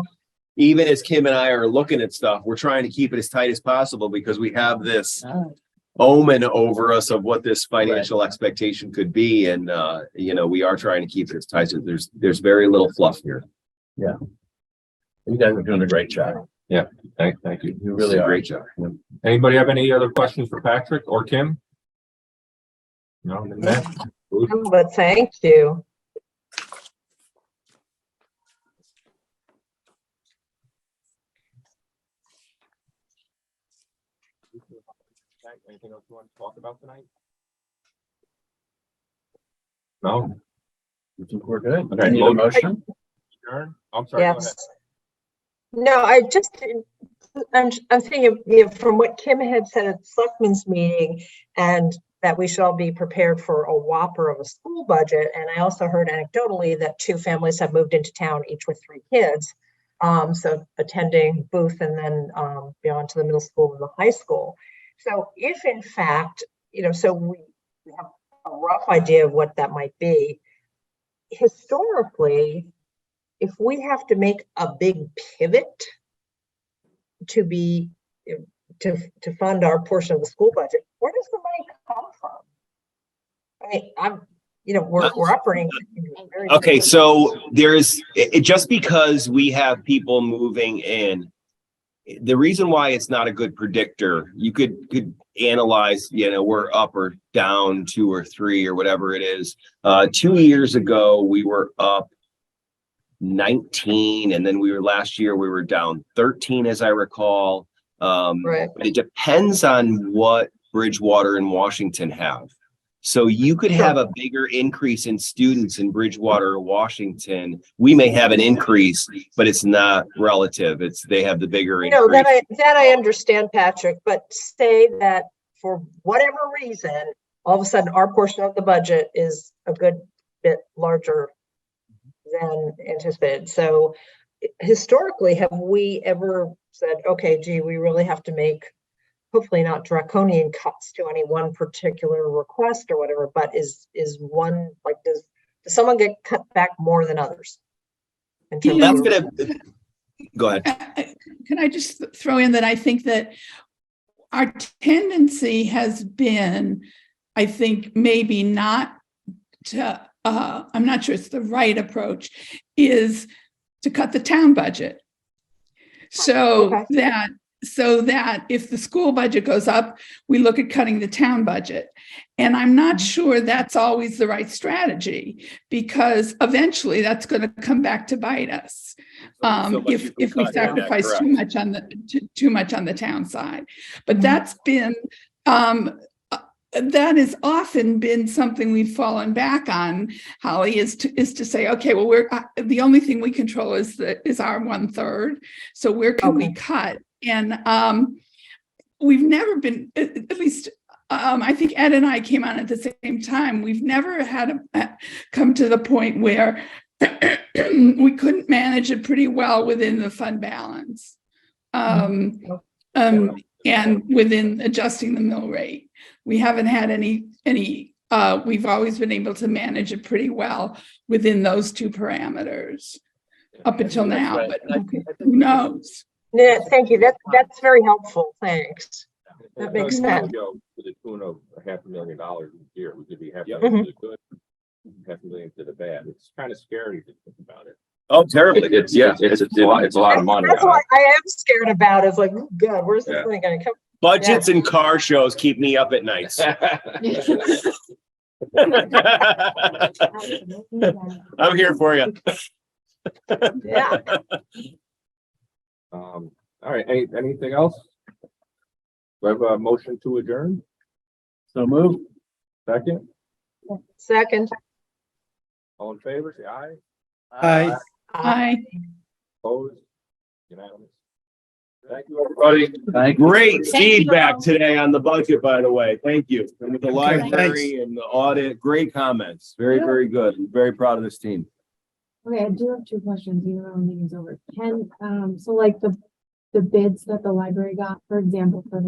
even as Kim and I are looking at stuff, we're trying to keep it as tight as possible because we have this Oh, omen over us of what this financial expectation could be. And, we are trying to keep it as tight. So there's very little fluff here. You guys are doing a great job. Thank you. You really It's a are. great job. Anybody have any other questions for Patrick or Kim? No, then Matt? But thank you. Anything else you want to talk about tonight? No? I think we're good. Okay, I need a motion. Adjourn? I'm sorry. Go ahead. Yes. No, I'm thinking, from what Kim had said at the selectmen's meeting, and that we should all be prepared for a whopper of a school budget. And I also heard anecdotally that 2 families have moved into town, each with 3 kids. So attending Booth and then beyond to the middle school and the high school. So if in fact, so we have a rough idea of what that might be. Historically, if we have to make a big pivot to fund our portion of the school budget, where does the money come from? I mean, we're operating. Okay, so there's just because we have people moving in, the reason why it's not a good predictor, you could analyze, we're up or down 2 or 3 or whatever it is. 2 years ago, we were up 19, and then last year we were down 13, as I recall. Right. But it depends on what Bridgewater and Washington have. So you could have a bigger increase in students in Bridgewater or Washington. We may have an increase, but it's not relative. They have the bigger increase. No, that I understand, Patrick, but say that for whatever reason, all of a sudden our portion of the budget is a good bit larger than anticipated. So historically, have we ever said, okay, gee, we really have to make, hopefully not draconian cuts to any one particular request or whatever, but is one, like, does someone get cut back more than others? That's gonna go ahead. Can I just throw in that I think that our tendency has been, I think maybe not to, I'm not sure it's the right approach, is to cut the town budget. So Okay. that if the school budget goes up, we look at cutting the town budget. And I'm not sure that's always the right strategy, because eventually that's going to come back to bite us. So much you can If we cut, yeah, sacrifice correct. too much on the town side. But that's been that has often been something we've fallen back on, Holly, is to say, okay, well, we're the only thing we control is our 1/3. So where can we cut? And we've never been, at least I think Ed and I came on at the same time. We've never had come to the point where we couldn't manage it pretty well within the fund balance. And within adjusting the mill rate. We haven't had any, we've always been able to manage it pretty well within those two parameters up until now, but who knows? Yeah, thank you. That's very helpful. Thanks. That makes sense. To the tune of $500,000 a year, we could be half a Yep. million to the good, $500,000 to the bad. It's kind of scary to think about it. Oh, terribly. It's a lot of money. That's what I am scared about. Is like, oh God, where's this money going to come? Budgets and car shows keep me up at nights. I'm here for you. Yeah. All right, anything else? Do I have a motion to adjourn? So move. Second, Second. all in favor, say aye. Aye. I Opposed? Unanimous. Thank you, everybody. Thank you. Great Thank you. feedback today on the budget, by the way. Thank you. And with the Okay, library and the audit, great comments. Very, very good. I'm very proud of this team. Okay, I do have two questions, even though the meeting's over. So like the bids that the library got, for example, for the